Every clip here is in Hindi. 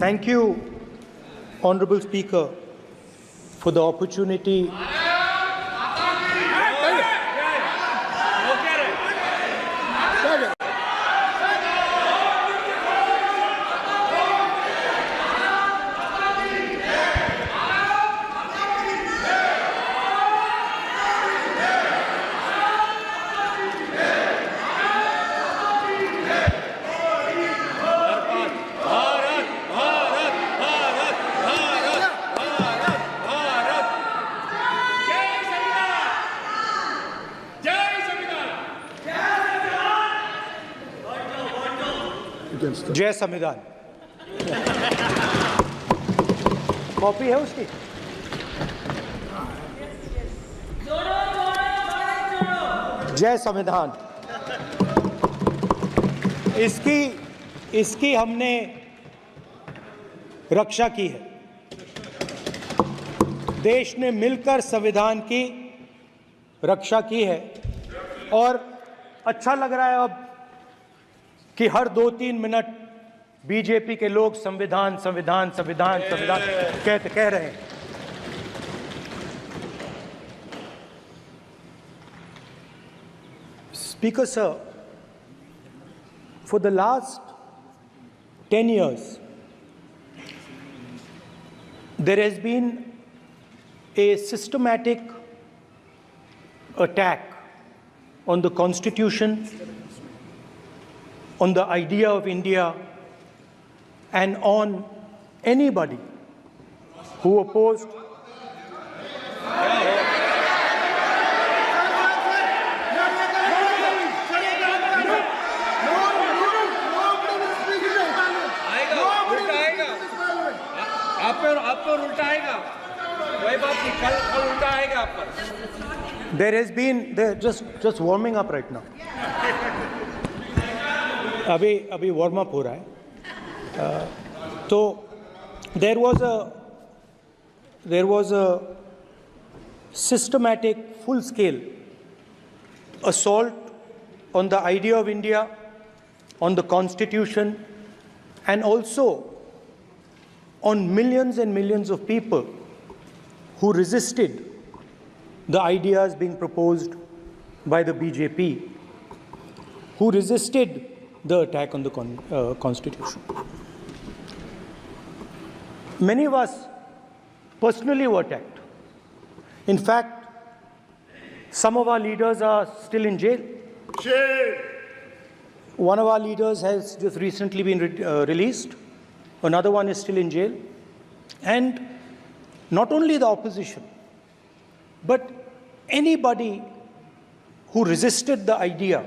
Thank you, Honorable Speaker, for the opportunity. जय संविधान। कॉपी है उसकी? जय संविधान। इसकी हमने रक्षा की है। देश ने मिलकर संविधान की रक्षा की है और अच्छा लग रहा है अब कि हर 2-3 मिनट बीजेपी के लोग संविधान संविधान संविधान संविधान कह रहे हैं। Speaker sir, for the last 10 years, there has been a systematic attack on the Constitution, on the idea of India, and on anybody who opposed आप पर उल्टा आएगा, वही बात नहीं, कल उल्टा आएगा आप पर। There has been, just warming up right now. अभी वार्म अप हो रहा है। तो there was a systematic, full-scale assault on the idea of India, on the Constitution, and also on millions and millions of people who resisted the ideas being proposed by the BJP, who resisted the attack on the Constitution. Many of us personally were attacked. In fact, some of our leaders are still in jail. One of our leaders has just recently been released. Another one is still in jail. And not only the opposition, but anybody who resisted the idea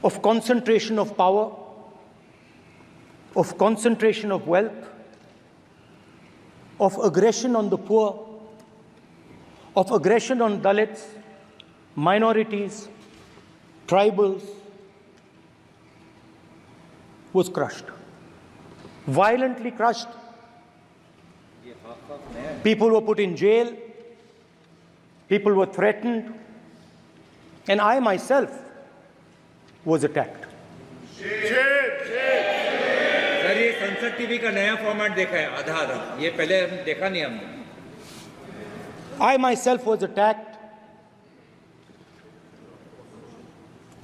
of concentration of power, of concentration of wealth, of aggression on the poor, of aggression on Dalits, minorities, tribals, was crushed, violently crushed. People were put in jail, people were threatened, and I myself was attacked. Sir, ये संसद टीवी का नया फॉर्मेट देखा है, आधा ये पहले देखा नहीं हमने। I myself was attacked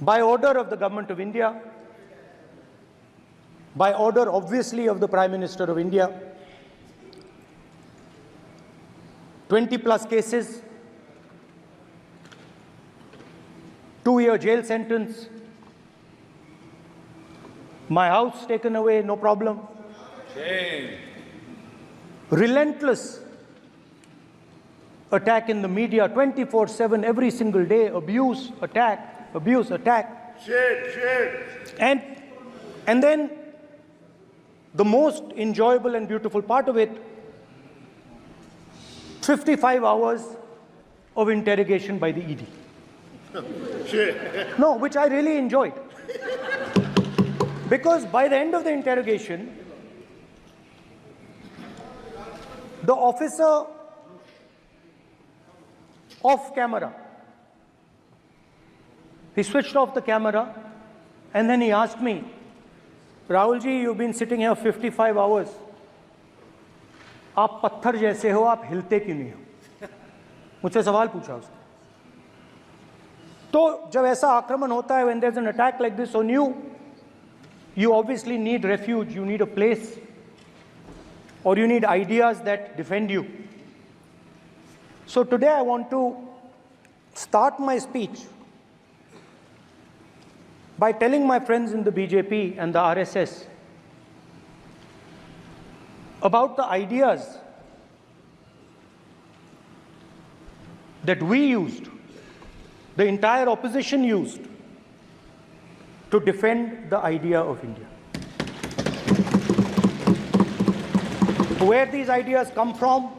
by order of the government of India, by order obviously of the Prime Minister of India. 20 plus cases, 2-year jail sentence, my house taken away, no problem. Shame. Relentless attack in the media, 24/7, every single day, abuse, attack, abuse, attack. Shame. And then the most enjoyable and beautiful part of it, 55 hours of interrogation by the ED. No, which I really enjoyed. Because by the end of the interrogation, the officer off camera, he switched off the camera and then he asked me, Rahul ji, you've been sitting here 55 hours. आप पत्थर जैसे हो, आप हिलते क्यों नहीं हो? मुझसे सवाल पूछा उसने. तो जब ऐसा आक्रमण होता है, when there's an attack like this on you, you obviously need refuge, you need a place, or you need ideas that defend you. So today I want to start my speech by telling my friends in the BJP and the RSS about the ideas that we used, the entire opposition used, to defend the idea of India. Where these ideas come from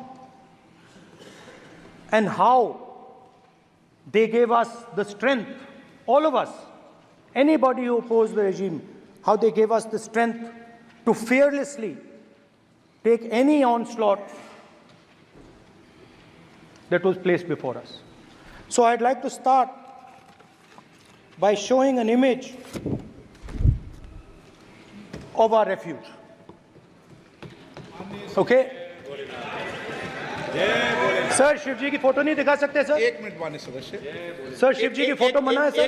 and how they gave us the strength, all of us, anybody who opposed the regime, how they gave us the strength to fearlessly take any onslaught that was placed before us. So I'd like to start by showing an image of our refuge. Okay? Sir Shiv ji की फोटो नहीं दिखा सकते सर? एक मिनट माननीय सदस्य. सर शिव जी की फोटो मना है सर?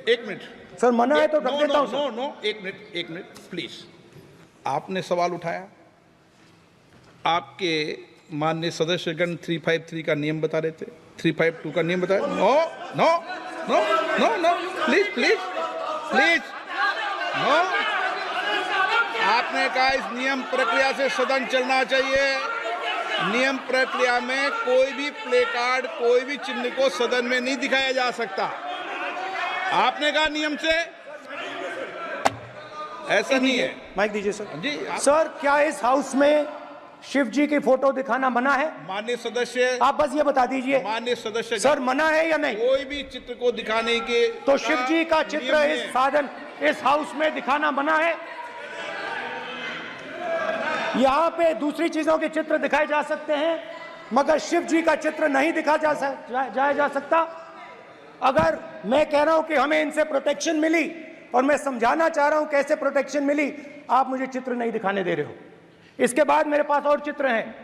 एक मिनट सर मना है तो रख देता हूं सर. नो एक मिनट प्लीज. आपने सवाल उठाया, आपके माननीय सदस्यगण 353 का नियम बता रहे थे, 352 का नियम बताया. No please no. आपने कहा इस नियम प्रक्रिया से सदन चलना चाहिए. नियम प्रक्रिया में कोई भी प्ले कार्ड, कोई भी चिन्ह को सदन में नहीं दिखाया जा सकता. आपने कहा नियम से, ऐसा नहीं है. माइक दीजिए सर. जी सर क्या इस हाउस में शिव जी की फोटो दिखाना मना है? माननीय सदस्य, आप बस ये बता दीजिए. माननीय सदस्य सर मना है या नहीं? कोई भी चित्र को दिखाने के तो शिव जी का चित्र इस साधन, इस हाउस में दिखाना मना है? यहाँ पे दूसरी चीजों के चित्र दिखाए जा सकते हैं, मगर शिव जी का चित्र नहीं दिखा जा सकता. अगर मैं कह रहा हूं कि हमें इनसे प्रोटेक्शन मिली और मैं समझाना चाह रहा हूं कैसे प्रोटेक्शन मिली, आप मुझे चित्र नहीं दिखाने दे रहे हो. इसके बाद मेरे पास और चित्र हैं,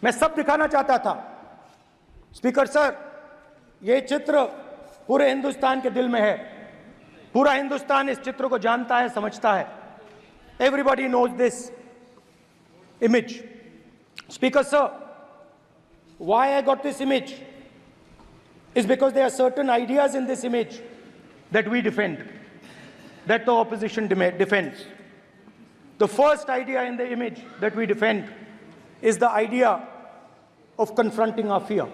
मैं सब दिखाना चाहता था. स्पीकर सर, ये चित्र पूरे हिंदुस्तान के दिल में है. पूरा हिंदुस्तान इस चित्र को जानता है, समझता है. Everybody knows this image. Speaker sir, why I got this image is because there are certain ideas in this image that we defend, that the opposition defends. The first idea in the image that we defend is the idea of confronting our fear,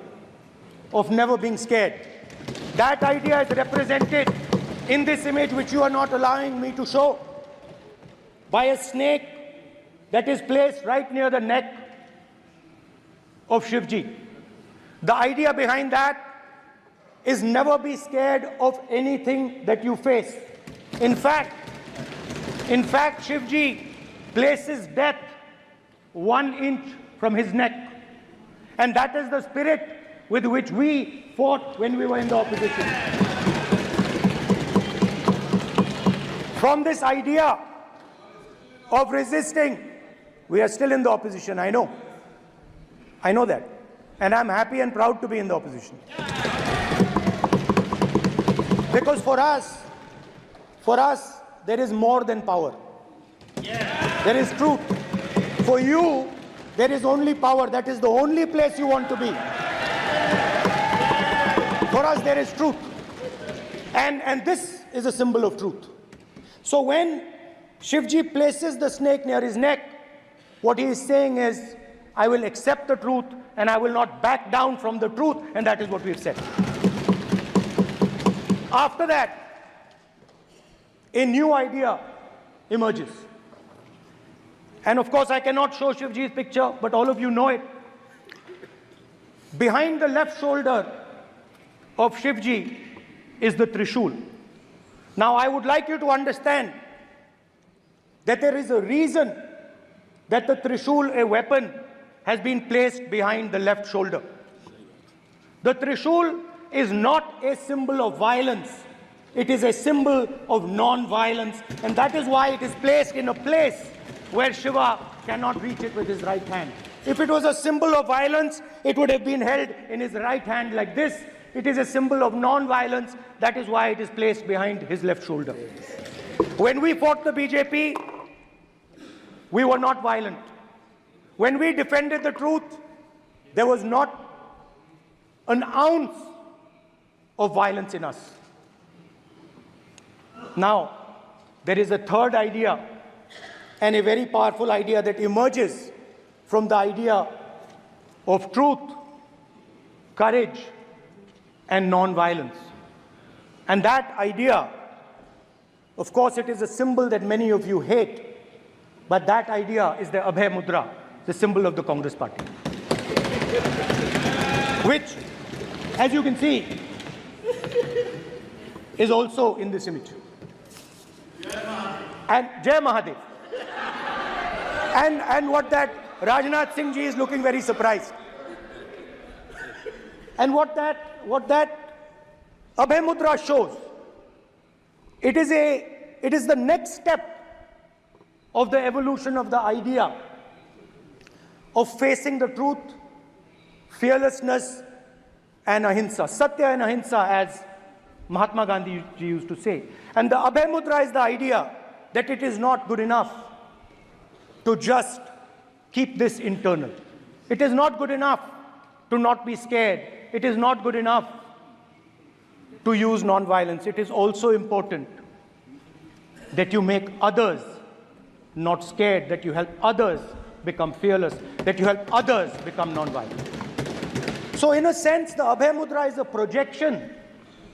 of never being scared. That idea is represented in this image, which you are not allowing me to show, by a snake that is placed right near the neck of Shivji. The idea behind that is never be scared of anything that you face. In fact, Shivji places death 1 inch from his neck. And that is the spirit with which we fought when we were in the opposition. From this idea of resisting, we are still in the opposition, I know that. And I'm happy and proud to be in the opposition. Because for us, there is more than power. There is truth. For you, there is only power. That is the only place you want to be. For us, there is truth. And this is a symbol of truth. So when Shivji places the snake near his neck, what he is saying is, I will accept the truth and I will not back down from the truth, and that is what we have said. After that, a new idea emerges. And of course, I cannot show Shivji's picture, but all of you know it. Behind the left shoulder of Shivji is the Trishul. Now, I would like you to understand that there is a reason that the Trishul, a weapon, has been placed behind the left shoulder. The Trishul is not a symbol of violence. It is a symbol of non-violence, and that is why it is placed in a place where Shiva cannot reach it with his right hand. If it was a symbol of violence, it would have been held in his right hand like this. It is a symbol of non-violence. That is why it is placed behind his left shoulder. When we fought the BJP, we were not violent. When we defended the truth, there was not an ounce of violence in us. Now, there is a third idea, and a very powerful idea that emerges from the idea of truth, courage, and non-violence. And that idea, of course, it is a symbol that many of you hate, but that idea is the Abhay Mudra, the symbol of the Congress Party, which, as you can see, is also in this image. And Jai Mahadev. And what that Rajnath Singh ji is looking very surprised. And what that Abhay Mudra shows, it is the next step of the evolution of the idea of facing the truth, fearlessness, and ahimsa. Satya and ahimsa, as Mahatma Gandhi used to say. And the Abhay Mudra is the idea that it is not good enough to just keep this internal. It is not good enough to not be scared. It is not good enough to use non-violence. It is also important that you make others not scared, that you help others become fearless, that you help others become non-violent. So in a sense, the Abhay Mudra is a projection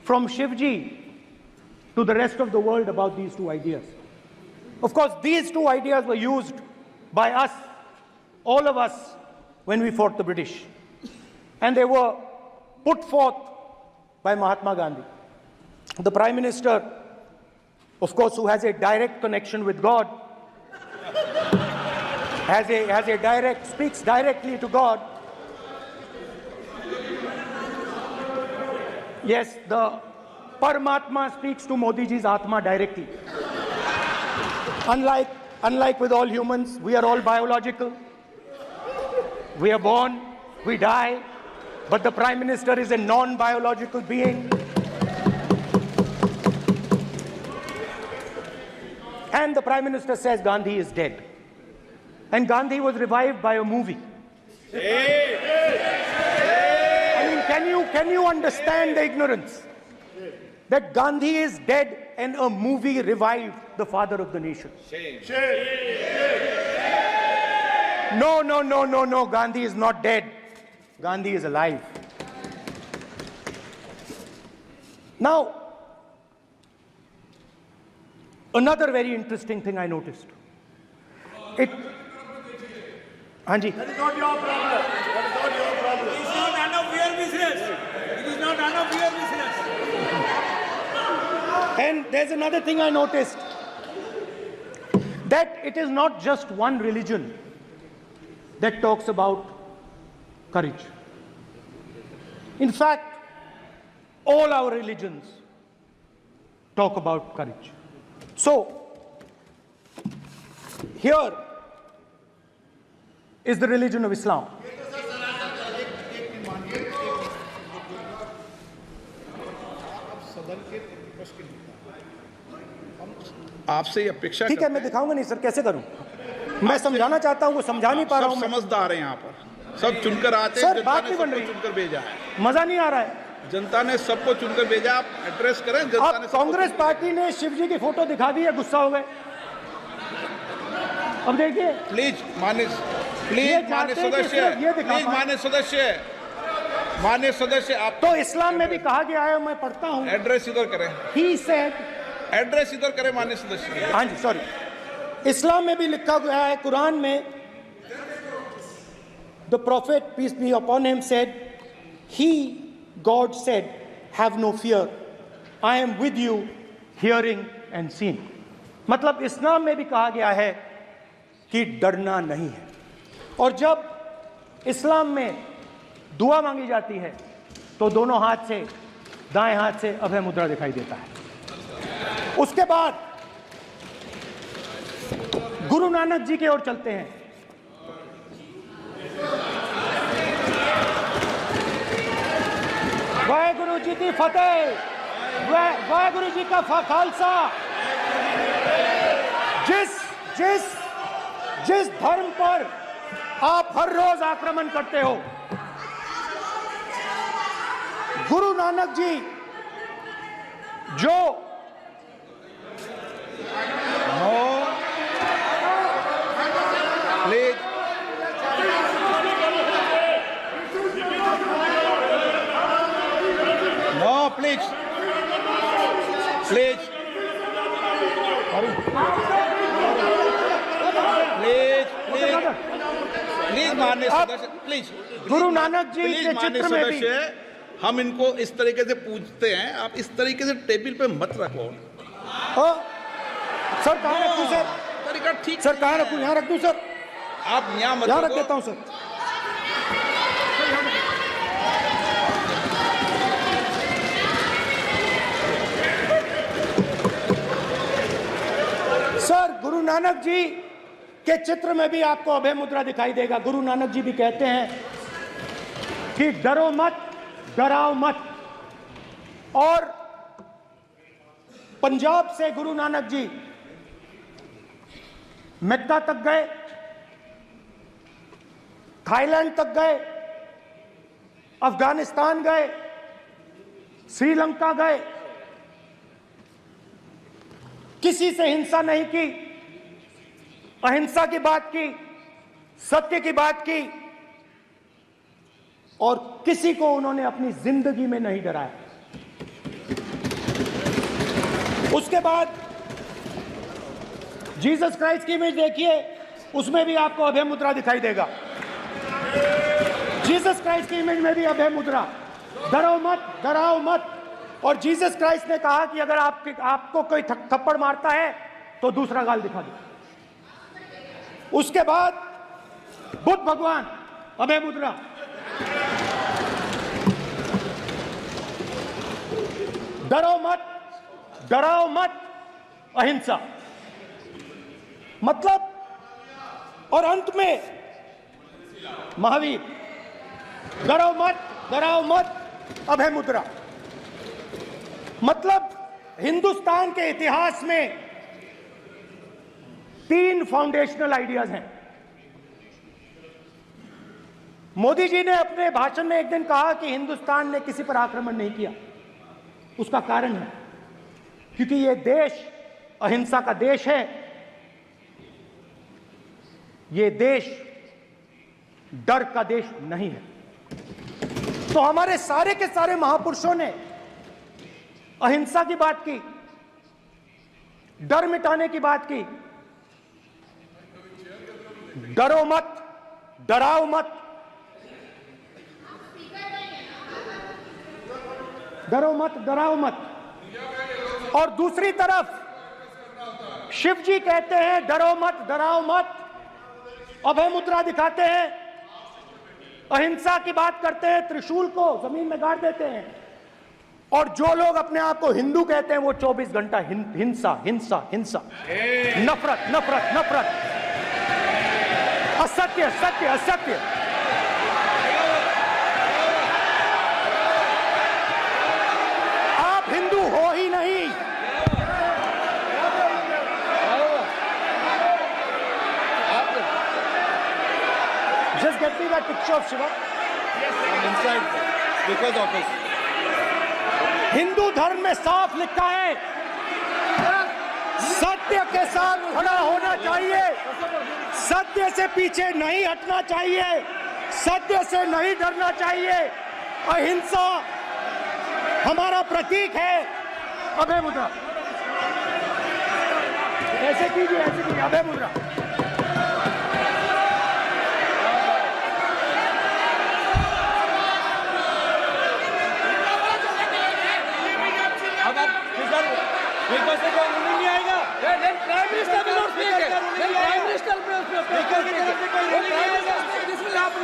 from Shivji to the rest of the world about these two ideas. Of course, these two ideas were used by us, all of us, when we fought the British. And they were put forth by Mahatma Gandhi. The Prime Minister, of course, who has a direct connection with God, speaks directly to God. Yes, the Paramatma speaks to Modi ji's Atma directly. Unlike with all humans, we are all biological. We are born, we die, but the Prime Minister is a non-biological being. And the Prime Minister says Gandhi is dead. And Gandhi was revived by a movie. I mean, can you understand the ignorance? That Gandhi is dead and a movie revived the father of the nation. No, Gandhi is not dead. Gandhi is alive. Now, another very interesting thing I noticed. Hanji. That is not your problem. That is not your problem. It is not none of your business. It is not none of your business. And there's another thing I noticed. That it is not just one religion that talks about courage. In fact, all our religions talk about courage. So, here is the religion of Islam. आपसे ये अपेक्षा ठीक है, मैं दिखाऊंगा नहीं सर, कैसे करूं? मैं समझाना चाहता हूं, वो समझा नहीं पा रहा हूं। सब समझदार हैं यहाँ पर, सब चुनकर आते हैं। सर, बात नहीं बन रही, चुनकर भेजा है, मजा नहीं आ रहा है। जनता ने सबको चुनकर भेजा, आप एड्रेस करें। जनता ने कांग्रेस पार्टी ने शिवजी की फोटो दिखा दी है, गुस्सा हो गए। अब देखिए, प्लीज मान्य सदस्य, आप तो इस्लाम में भी कहा गया है, मैं पढ़ता हूं। एड्रेस इधर करें। He said, एड्रेस इधर करें मान्य सदस्य। हाँ जी, सॉरी। इस्लाम में भी लिखा गया है, कुरान में, the prophet, peace be upon him, said, God said, have no fear. I am with you, hearing and seeing. मतलब इस्लाम में भी कहा गया है कि डरना नहीं है। और जब इस्लाम में दुआ मांगी जाती है तो दोनों हाथ से, दाएं हाथ से अभय मुद्रा दिखाई देता है। उसके बाद गुरु नानक जी की ओर चलते हैं। वाहेगुरु जी की फतेह, वाहेगुरु जी का खालसा। जिस धर्म पर आप हर रोज आक्रमण करते हो, गुरु नानक जी जो please no, please please please please माननीय सदस्य, please Guru Nanak ji please के माननीय चित्र में भी सदस्य, हम इनको इस तरीके से पूछते हैं, आप इस तरीके से टेबल पे मत रखो। सर कहाँ रखूं सर? तरीका ठीक सर कहाँ रखूं? यहाँ रख दूं सर? आप यहाँ मत यहाँ रख रखो। देता हूं सर। सर गुरु नानक जी के चित्र में भी आपको अभय मुद्रा दिखाई देगा। गुरु नानक जी भी कहते हैं कि डरो मत, डराओ मत। और पंजाब से गुरु नानक जी मेक्का तक गए, थाईलैंड तक गए, अफगानिस्तान गए, श्रीलंका गए, किसी से हिंसा नहीं की, अहिंसा की बात की, सत्य की बात की, और किसी को उन्होंने अपनी जिंदगी में नहीं डराया। उसके बाद जीसस क्राइस्ट की इमेज देखिए, उसमें भी आपको अभय मुद्रा दिखाई देगा। जीसस क्राइस्ट की इमेज में भी अभय मुद्रा, डरो मत, डराओ मत। और जीसस क्राइस्ट ने कहा कि अगर आपको कोई थप्पड़ मारता है तो दूसरा गाल दिखा दो। उसके बाद बुद्ध भगवान, अभय मुद्रा। डरो मत, डराओ मत, अहिंसा। मतलब, और अंत में महावीर, डरो मत, डराओ मत, अभय मुद्रा। मतलब हिंदुस्तान के इतिहास में 3 फाउंडेशनल आइडियाज हैं। मोदी जी ने अपने भाषण में एक दिन कहा कि हिंदुस्तान ने किसी पर आक्रमण नहीं किया। उसका कारण है क्योंकि यह देश अहिंसा का देश है। यह देश डर का देश नहीं है। तो हमारे सारे के सारे महापुरुषों ने अहिंसा की बात की, डर मिटाने की बात की। डरो मत, डराओ मत, डरो मत, डराओ मत। और दूसरी तरफ शिव जी कहते हैं डरो मत, डराओ मत, अभय मुद्रा दिखाते हैं, अहिंसा की बात करते हैं, त्रिशूल को जमीन में गाड़ देते हैं। और जो लोग अपने आप को हिंदू कहते हैं वो 24 घंटा हिंसा, हिंसा, हिंसा, नफरत, नफरत, नफरत, असत्य, सत्य, असत्य। आप हिंदू हो ही नहीं। Just get me that picture of Shiva. inside speaker's office. Hindu धर्म में साफ लिखा है, सत्य के साथ खड़ा होना चाहिए, सत्य से पीछे नहीं हटना चाहिए, सत्य से नहीं डरना चाहिए। अहिंसा हमारा प्रतीक है। अभय मुद्रा ऐसे कीजिए, ऐसे कीजिए, अभय मुद्रा। स्पीकर से कोई रूलिंग नहीं आएगा। प्राइम मिनिस्टर भी नोट किए गए। प्राइम मिनिस्टर स्पीकर की तरफ से कोई रूलिंग नहीं आएगा। This will happen.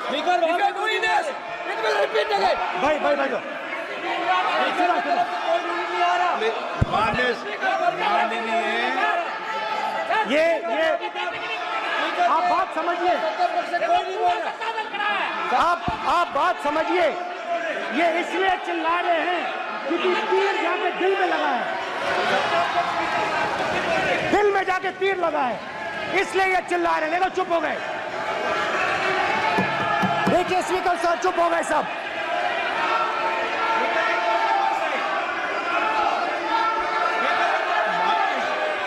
Speaker it will repeat again. भाई ये आप बात समझिए, आप बात समझिए। ये इसलिए चिल्ला रहे हैं क्योंकि तीर जाके दिल में लगा है, दिल में जाके तीर लगा है, इसलिए ये चिल्ला रहे हैं। नहीं तो चुप हो गए। देखिए स्पीकर साहब चुप हो गए सब।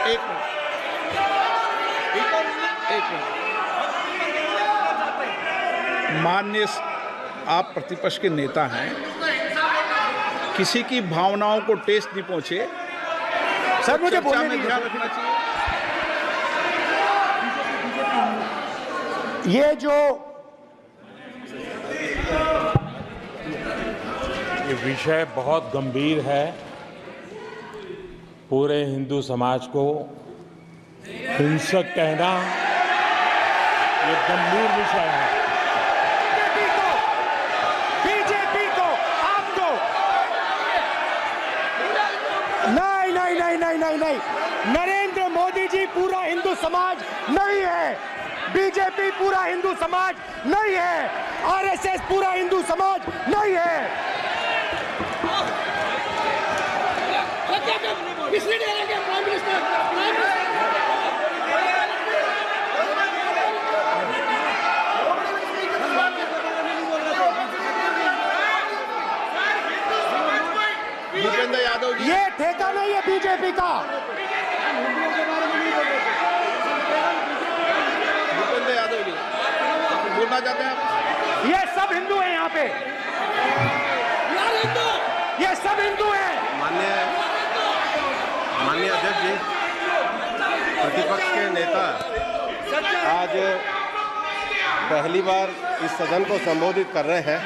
एक मिनट। माननीय आप प्रतिपक्ष के नेता हैं, किसी की भावनाओं को ठेस नहीं पहुंचे। सर मुझे चर्चा बोलने में दीजिए। ध्यान रखना चाहिए। ये जो ये विषय बहुत गंभीर है। पूरे हिंदू समाज को हिंसक कहना ये गंभीर विषय है। बीजेपी को आपको नहीं, नरेंद्र मोदी जी पूरा हिंदू समाज नहीं है, बीजेपी पूरा हिंदू समाज नहीं है, आरएसएस पूरा हिंदू समाज नहीं है। भूपेंद्र यादव जी, ये ठेका नहीं है बीजेपी का। भूपेंद्र यादव जी बोलना चाहते हैं आप? ये सब हिंदू हैं यहाँ पे, ये सब हिंदू हैं। माननीय अध्यक्ष जी, प्रतिपक्ष के नेता आज पहली बार इस सदन को संबोधित कर रहे हैं।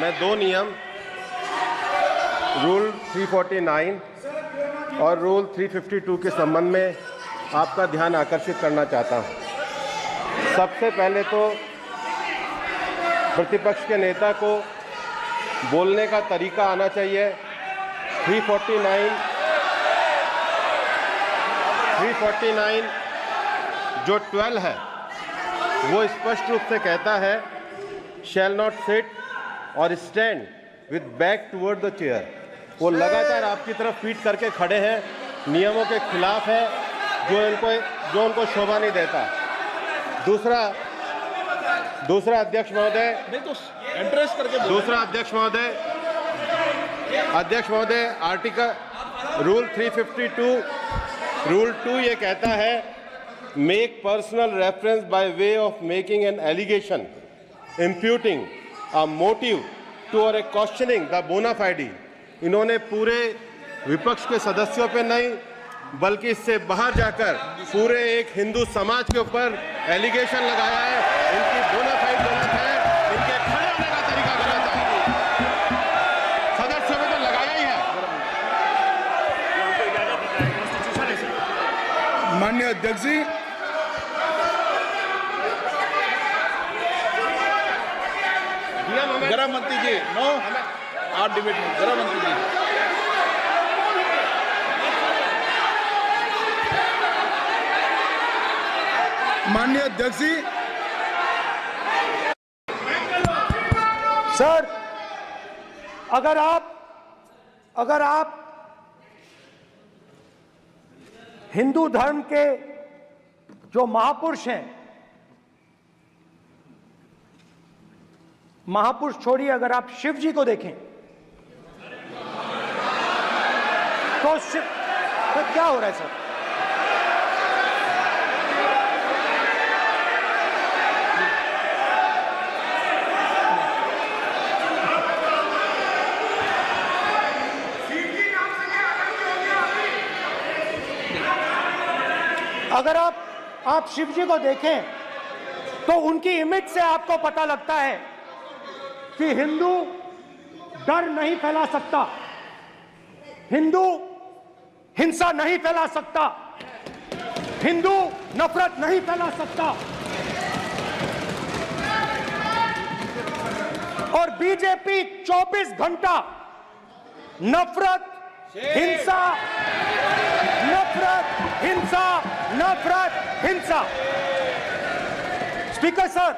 मैं दो नियम रूल 349 और रूल 352 के संबंध में आपका ध्यान आकर्षित करना चाहता हूं। सबसे पहले तो प्रतिपक्ष के नेता को बोलने का तरीका आना चाहिए। 349 जो 12 है वो स्पष्ट रूप से कहता है शैल नॉट सिट और stand with back toward the chair. वो लगातार आपकी तरफ पीठ करके खड़े हैं, नियमों के खिलाफ है, जो उनको शोभा नहीं देता। दूसरा अध्यक्ष महोदय, एड्रेस करके दूसरा अध्यक्ष महोदय आर्टिकल रूल 352 रूल 2 ये कहता है make personal reference by way of making an allegation imputing a motive to और ए क्वेश्चनिंग द बोना फाइडी। इन्होंने पूरे विपक्ष के सदस्यों पे नहीं बल्कि इससे बाहर जाकर पूरे एक हिंदू समाज के ऊपर एलिगेशन लगाया है। इनकी बोना फाइड गलत है, इनके खड़े होने का तरीका गलत है। सदस्यों में तो लगाया ही है। माननीय अध्यक्ष जी, गृह मंत्री जी, नो आप डिबेट में गृह मंत्री जी। माननीय अध्यक्ष जी, सर अगर आप हिंदू धर्म के जो महापुरुष हैं, महापुरुष छोड़िए, अगर आप शिव जी को देखें तो क्या हो रहा है सर? अगर आप शिव जी को देखें तो उनकी इमेज से आपको पता लगता है कि हिंदू डर नहीं फैला सकता, हिंदू हिंसा नहीं फैला सकता, हिंदू नफरत नहीं फैला सकता। और बीजेपी 24 घंटा नफरत, हिंसा, नफरत, हिंसा, नफरत, हिंसा। स्पीकर सर,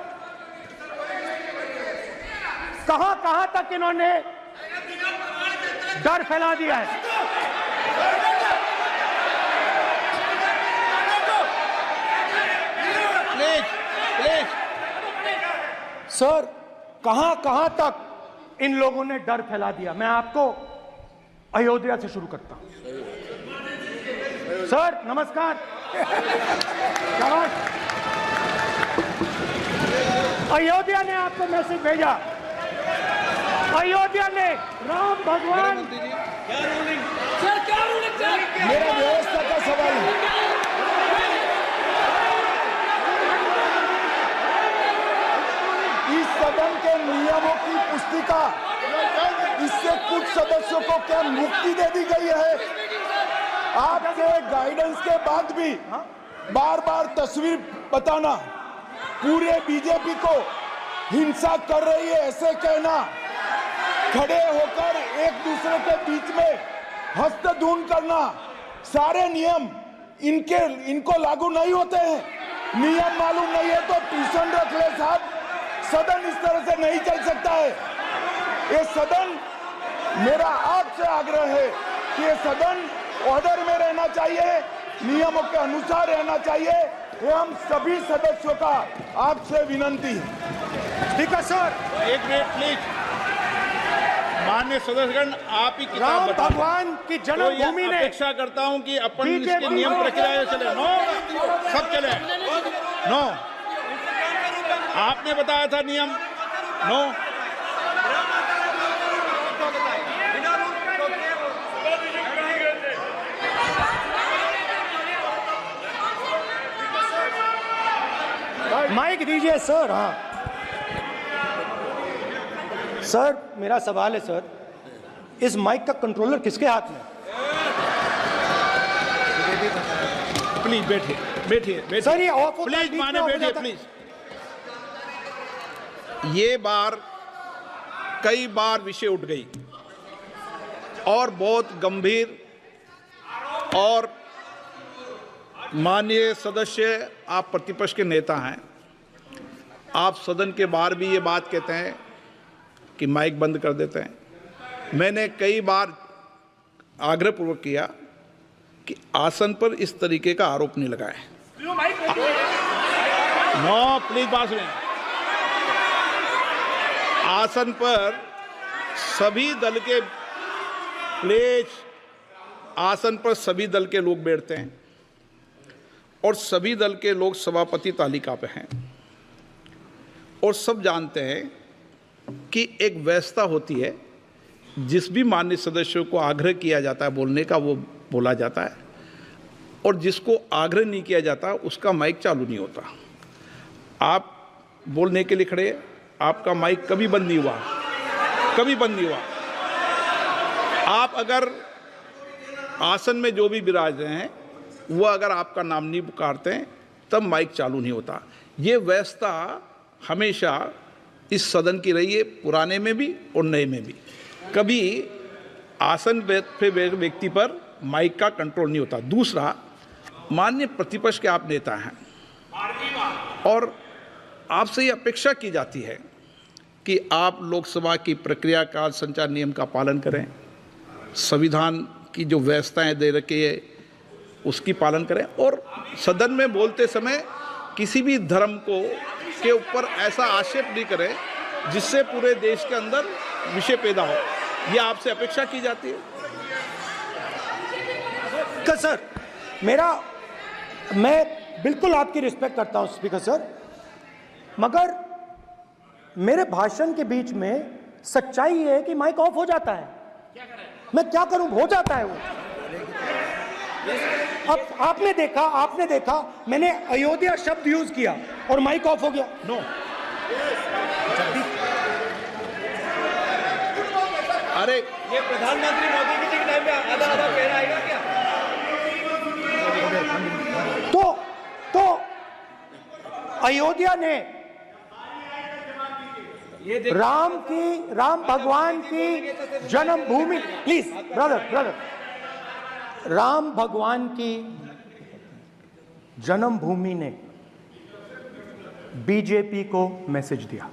कहां कहां तक इन्होंने डर फैला दिया है? प्लीज प्लीज सर, कहां कहां तक इन लोगों ने डर फैला दिया? मैं आपको अयोध्या से शुरू करता हूं। सर नमस्कार। शाबाश। अयोध्या ने आपको मैसेज भेजा। अयोध्या ने राम भगवान, सर क्या रूलिंग सर? मेरा व्यवस्था का सवाल है। इस सदन के नियमों की पुस्तिका, इससे कुछ सदस्यों को क्या मुक्ति दे दी गई है? आपके गाइडेंस के बाद भी बार बार तस्वीर बताना, पूरे बीजेपी को हिंसा कर रही है ऐसे कहना, खड़े होकर एक दूसरे के बीच में हस्तधून करना, सारे नियम इनको लागू नहीं होते हैं। नियम मालूम नहीं है तो ट्यूशन रख ले साहब। सदन इस तरह से नहीं चल सकता है। ये सदन, मेरा आपसे आग्रह है कि ये सदन ऑर्डर में रहना चाहिए, नियमों के अनुसार रहना चाहिए। ये हम सभी सदस्यों का आपसे विनंती है। स्पीकर सर, एक मिनट प्लीज। माननीय सदस्यगण, आप ही किताब राम बताओ। भगवान की तो जन्मभूमि ये ने अपेक्षा करता हूं कि अपन बीजेपी इसके नियम प्रक्रिया चले। नो, सब चले। नो, आपने बताया था नियम। नो, माइक दीजिए सर। हाँ सर, मेरा सवाल है सर, इस माइक का कंट्रोलर किसके हाथ में? प्लीज बैठिए बैठिए बैठिए। सर ये ऑफ होता है, प्लीज बीच में माने ऑफ हो बैठिए जाता है। प्लीज। ये बार कई बार विषय उठ गई और बहुत गंभीर, और माननीय सदस्य, आप प्रतिपक्ष के नेता हैं, आप सदन के बाहर भी ये बात कहते हैं कि माइक बंद कर देते हैं। मैंने कई बार आग्रहपूर्वक किया कि आसन पर इस तरीके का आरोप नहीं लगाएं। नो, प्लीज बात सुनिए। आसन पर सभी दल के, प्लीज, आसन पर सभी दल के लोग बैठते हैं और सभी दल के लोग सभापति तालिका पे हैं, और सब जानते हैं कि एक व्यवस्था होती है, जिस भी माननीय सदस्यों को आग्रह किया जाता है बोलने का वो बोला जाता है, और जिसको आग्रह नहीं किया जाता उसका माइक चालू नहीं होता। आप बोलने के लिए खड़े, आपका माइक कभी बंद नहीं हुआ, कभी बंद नहीं हुआ। आप अगर आसन में जो भी विराज रहे हैं वो अगर आपका नाम नहीं पुकारते हैं तब माइक चालू नहीं होता। ये व्यवस्था हमेशा इस सदन की रही है, पुराने में भी और नए में भी। कभी आसन पे व्यक्ति पर माइक का कंट्रोल नहीं होता। दूसरा, माननीय प्रतिपक्ष के आप नेता हैं और आपसे ये अपेक्षा की जाती है कि आप लोकसभा की प्रक्रिया का, संचार नियम का पालन करें, संविधान की जो व्यवस्थाएं दे रखी है उसकी पालन करें, और सदन में बोलते समय किसी भी धर्म को के ऊपर ऐसा आक्षेप नहीं करें जिससे पूरे देश के अंदर विषय पैदा हो। ये आपसे अपेक्षा की जाती है। सर, मैं बिल्कुल आपकी रिस्पेक्ट करता हूं स्पीकर सर, मगर मेरे भाषण के बीच में सच्चाई ये है कि माइक ऑफ हो जाता है। मैं क्या करूं, हो जाता है वो। अब आपने देखा मैंने अयोध्या शब्द यूज किया और माइक ऑफ हो गया। नो, अरे ये प्रधानमंत्री मोदी जी के टाइम में आधा आधा पैर आएगा क्या? तो अयोध्या ने राम भगवान की जन्मभूमि, प्लीज ब्रदर, राम भगवान की जन्मभूमि ने बीजेपी को मैसेज दिया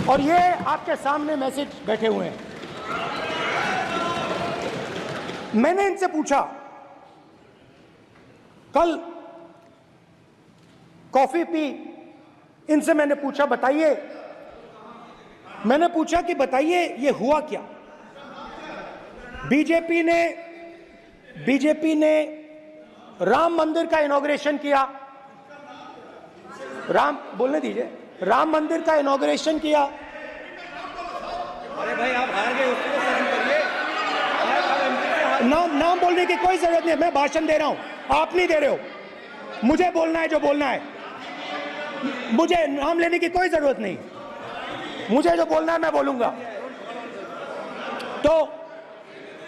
और ये आपके सामने मैसेज बैठे हुए हैं। मैंने इनसे पूछा, कल कॉफी पी, इनसे मैंने पूछा बताइए, मैंने पूछा कि बताइए ये हुआ क्या। बीजेपी ने राम मंदिर का इनॉग्रेशन किया, बोलने दीजिए, राम मंदिर का इनॉग्रेशन किया। अरे भाई आप हार गए, उसको सहन करिए। नाम बोलने की कोई जरूरत नहीं है, मैं भाषण दे रहा हूं, आप नहीं दे रहे हो। मुझे बोलना है जो बोलना है, मुझे नाम लेने की कोई जरूरत नहीं, मुझे जो बोलना है मैं बोलूंगा। तो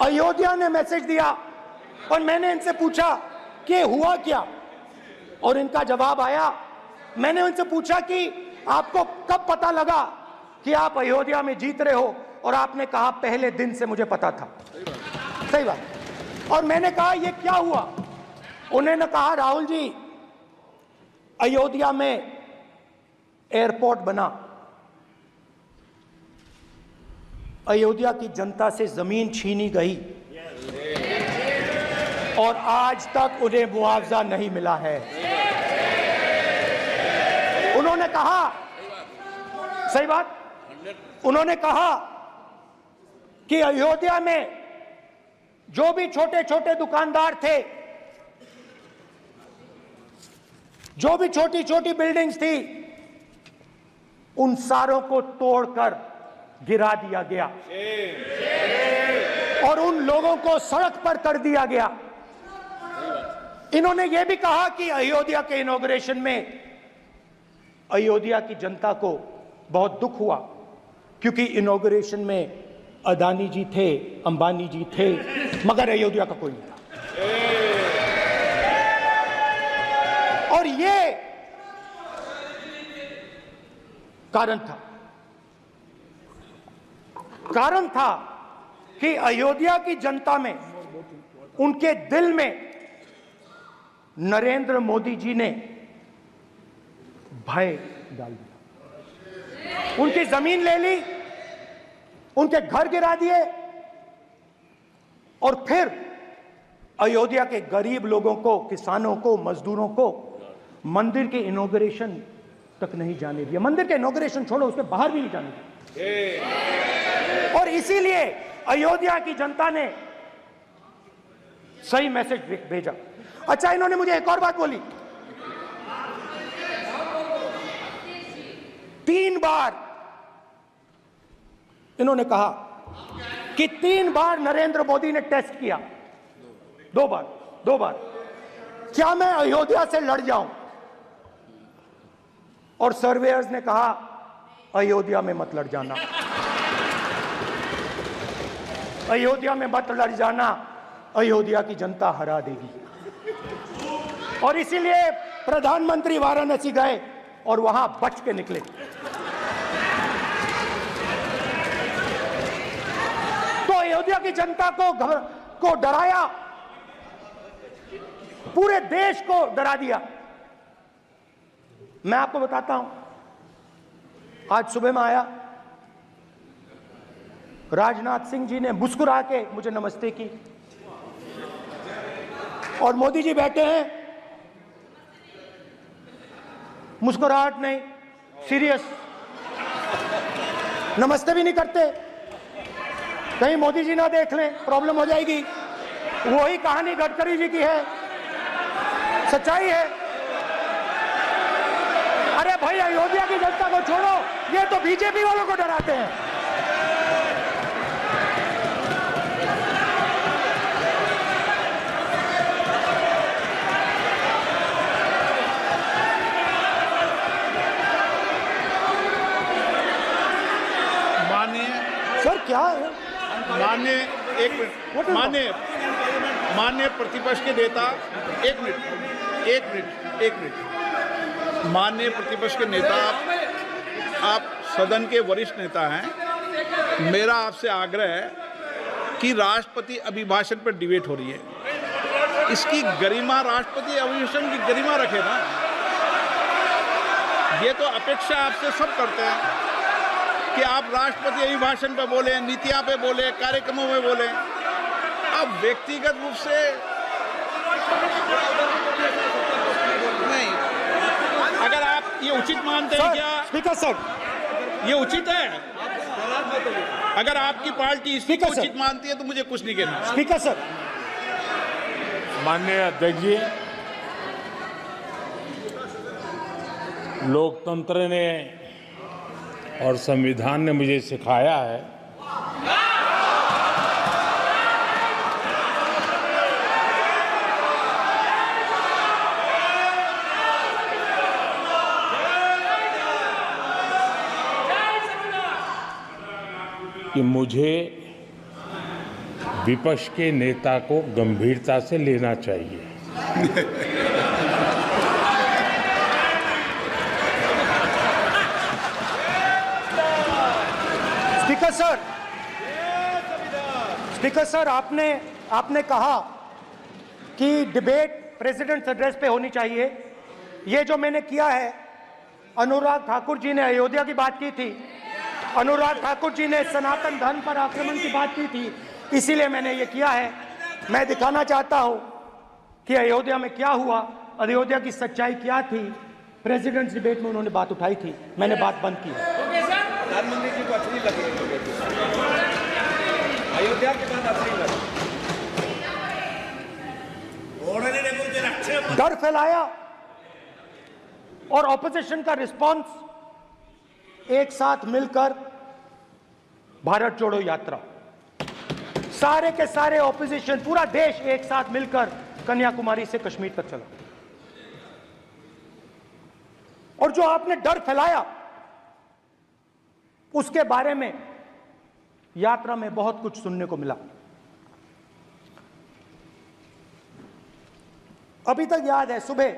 अयोध्या ने मैसेज दिया और मैंने इनसे पूछा कि हुआ क्या, और इनका जवाब आया। मैंने उनसे पूछा कि आपको कब पता लगा कि आप अयोध्या में जीत रहे हो, और आपने कहा पहले दिन से मुझे पता था। सही बात। और मैंने कहा ये क्या हुआ, उन्होंने कहा राहुल जी अयोध्या में एयरपोर्ट बना, अयोध्या की जनता से जमीन छीनी गई और आज तक उन्हें मुआवजा नहीं मिला है। उन्होंने कहा, सही बात, उन्होंने कहा कि अयोध्या में जो भी छोटे छोटे दुकानदार थे, जो भी छोटी छोटी बिल्डिंग्स थी, उन सारों को तोड़कर गिरा दिया गया और उन लोगों को सड़क पर कर दिया गया। इन्होंने यह भी कहा कि अयोध्या के इनॉग्रेशन में अयोध्या की जनता को बहुत दुख हुआ, क्योंकि इनॉग्रेशन में अदानी जी थे, अंबानी जी थे, मगर अयोध्या का कोई नहीं था। और ये कारण था कि अयोध्या की जनता में, उनके दिल में नरेंद्र मोदी जी ने भय डाल दिया। उनकी जमीन ले ली, उनके घर गिरा दिए और फिर अयोध्या के गरीब लोगों को, किसानों को, मजदूरों को मंदिर के इनॉग्रेशन तक नहीं जाने दिया। मंदिर के इनॉग्रेशन छोड़ो, उसके बाहर भी नहीं जाने दिया। और इसीलिए अयोध्या की जनता ने सही मैसेज भेजा। अच्छा, इन्होंने मुझे एक और बात बोली, 3 बार इन्होंने कहा कि 3 बार नरेंद्र मोदी ने टेस्ट किया, 2 बार क्या मैं अयोध्या से लड़ जाऊं, और सर्वेयर्स ने कहा अयोध्या में मत लड़ जाना, अयोध्या में मत लड़ जाना, अयोध्या की जनता हरा देगी। और इसीलिए प्रधानमंत्री वाराणसी गए और वहां बच के निकले। तो अयोध्या की जनता को डराया, पूरे देश को डरा दिया। मैं आपको बताता हूं, आज सुबह में आया, राजनाथ सिंह जी ने मुस्कुरा के मुझे नमस्ते की, और मोदी जी बैठे हैं, मुस्कुराहट नहीं, सीरियस, नमस्ते भी नहीं करते, कहीं मोदी जी ना देख लें, प्रॉब्लम हो जाएगी। वही कहानी गडकरी जी की है, सच्चाई है। अरे भाई, अयोध्या की जनता को छोड़ो, ये तो बीजेपी वालों को डराते हैं। सर क्या है? माननीय प्रतिपक्ष के नेता, एक मिनट, माननीय प्रतिपक्ष के नेता, आप सदन के वरिष्ठ नेता हैं, मेरा आपसे आग्रह है कि राष्ट्रपति अभिभाषण पर डिबेट हो रही है, इसकी गरिमा, राष्ट्रपति अभिभाषण की गरिमा रखे ना। ये तो अपेक्षा आपसे सब करते हैं कि आप राष्ट्रपति अभिभाषण पे बोले, नीतियां पे बोले, कार्यक्रमों में बोले। अब व्यक्तिगत रूप से नहीं, अगर आप ये उचित मानते हैं क्या? स्पीकर सर, ये उचित है? अगर आपकी पार्टी इसको उचित मानती है तो मुझे कुछ नहीं कहना। स्पीकर सर, माननीय अध्यक्ष जी, लोकतंत्र ने और संविधान ने मुझे सिखाया है कि मुझे विपक्ष के नेता को गंभीरता से लेना चाहिए। स्पीकर सर, आपने कहा कि डिबेट प्रेसिडेंट्स एड्रेस पे होनी चाहिए। ये जो मैंने किया है, अनुराग ठाकुर जी ने अयोध्या की बात की थी, अनुराग ठाकुर जी ने सनातन धर्म पर आक्रमण की बात की थी, इसीलिए मैंने ये किया है। मैं दिखाना चाहता हूं कि अयोध्या में क्या हुआ, अयोध्या की सच्चाई क्या थी। प्रेसिडेंट्स डिबेट में उन्होंने बात उठाई थी, मैंने बात बंद की है। प्रधानमंत्री जी को अच्छी लगी अयोध्या के बाद अच्छी लगी, डर फैलाया और ऑपोजिशन का रिस्पांस एक साथ मिलकर भारत जोड़ो यात्रा, सारे के सारे ऑपोजिशन, पूरा देश एक साथ मिलकर कन्याकुमारी से कश्मीर तक चला। और जो आपने डर फैलाया उसके बारे में यात्रा में बहुत कुछ सुनने को मिला। अभी तक याद है, सुबह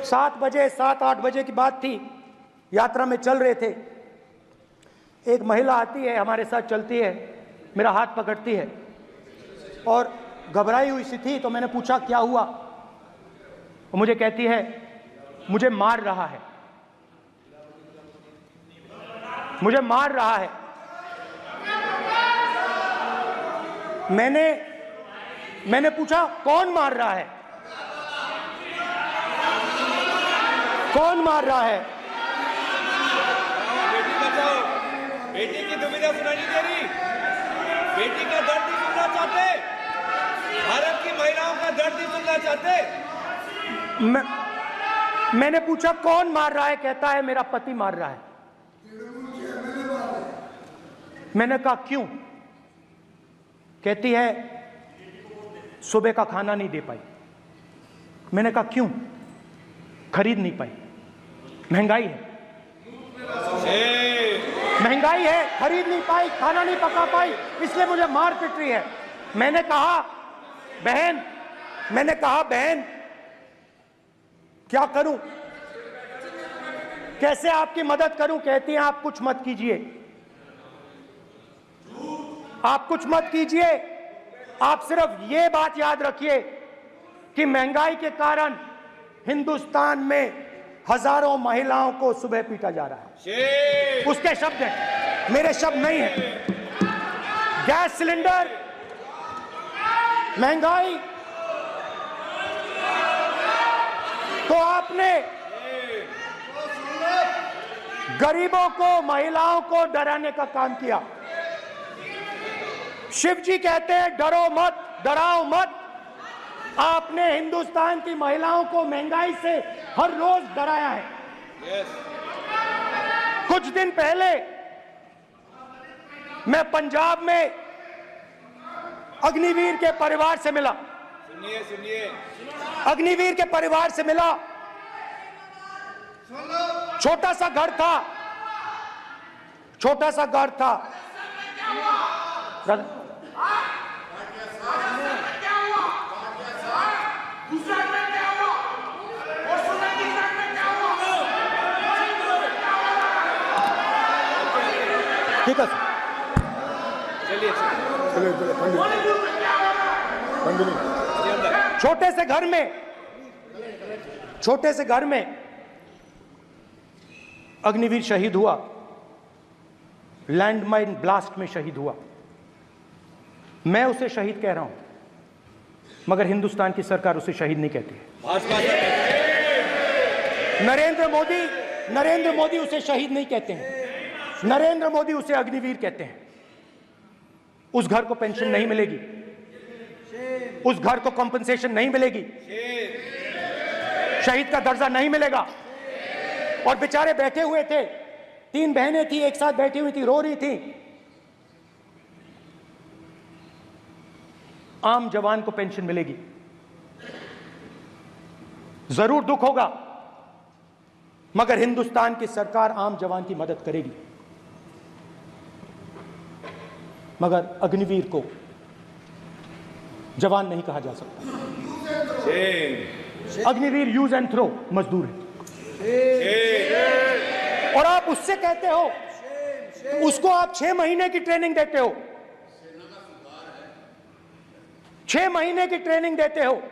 7 बजे 7-8 बजे की बात थी, यात्रा में चल रहे थे, एक महिला आती है, हमारे साथ चलती है, मेरा हाथ पकड़ती है और घबराई हुई सी थी। तो मैंने पूछा क्या हुआ, वो मुझे कहती है मुझे मार रहा है, मुझे मार रहा है। मैंने पूछा कौन मार रहा है, कौन मार रहा है? बेटी बचाओ, बेटी की दुविधा सुनाई नहीं दे रही, बेटी का दर्द नहीं सुनना चाहते, भारत की महिलाओं का दर्द नहीं सुनना चाहते। मैंने पूछा कौन मार रहा है, कहता है मेरा पति मार रहा है। मैंने कहा क्यों? कहती है सुबह का खाना नहीं दे पाई। मैंने कहा क्यों? खरीद नहीं पाई, महंगाई है, महंगाई है, खरीद नहीं पाई, खाना नहीं पका पाई, इसलिए मुझे मार पिट रही है। मैंने कहा बहन क्या करूं, कैसे आपकी मदद करूं? कहती हैं आप कुछ मत कीजिए, आप कुछ मत कीजिए, आप सिर्फ ये बात याद रखिए कि महंगाई के कारण हिंदुस्तान में हजारों महिलाओं को सुबह पीटा जा रहा है। उसके शब्द हैं, मेरे शब्द नहीं है। गैस सिलेंडर, महंगाई, तो आपने गरीबों को, महिलाओं को डराने का काम किया। शिव जी कहते हैं डरो मत, डराओ मत। आपने हिंदुस्तान की महिलाओं को महंगाई से हर रोज डराया है। कुछ दिन पहले मैं पंजाब में अग्निवीर के परिवार से मिला, सुनिए, अग्निवीर के परिवार से मिला। छोटा सा घर था, छोटा सा घर था। ठीक है सर। छोटे से घर में अग्निवीर शहीद हुआ, लैंडमाइन ब्लास्ट में शहीद हुआ। मैं उसे शहीद कह रहा हूं, मगर हिंदुस्तान की सरकार उसे शहीद नहीं कहती है। नरेंद्र मोदी उसे शहीद नहीं कहते हैं, नरेंद्र मोदी उसे अग्निवीर कहते हैं। उस घर को पेंशन नहीं मिलेगी, उस घर को कॉम्पनसेशन नहीं मिलेगी, शहीद का दर्जा नहीं मिलेगा। और बेचारे बैठे हुए थे, 3 बहनें थी, एक साथ बैठी हुई थी, रो रही थी। आम जवान को पेंशन मिलेगी, जरूर दुख होगा, मगर हिंदुस्तान की सरकार आम जवान की मदद करेगी। मगर अग्निवीर को जवान नहीं कहा जा सकता। अग्निवीर यूज एंड थ्रो मजदूर है। और आप उससे कहते हो, उसको आप 6 महीने की ट्रेनिंग देते हो, 6 महीने की ट्रेनिंग देते हो।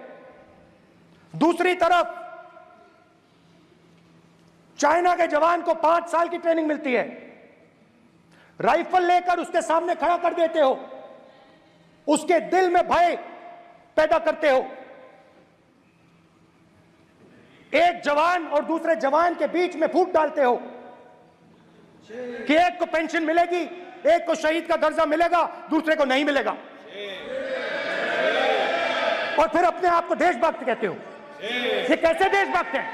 दूसरी तरफ चाइना के जवान को 5 साल की ट्रेनिंग मिलती है, राइफल लेकर उसके सामने खड़ा कर देते हो, उसके दिल में भय पैदा करते हो। एक जवान और दूसरे जवान के बीच में फूट डालते हो कि एक को पेंशन मिलेगी, एक को शहीद का दर्जा मिलेगा, दूसरे को नहीं मिलेगा, और फिर अपने आप को देशभक्त कहते हो। ये कैसे देशभक्त हैं?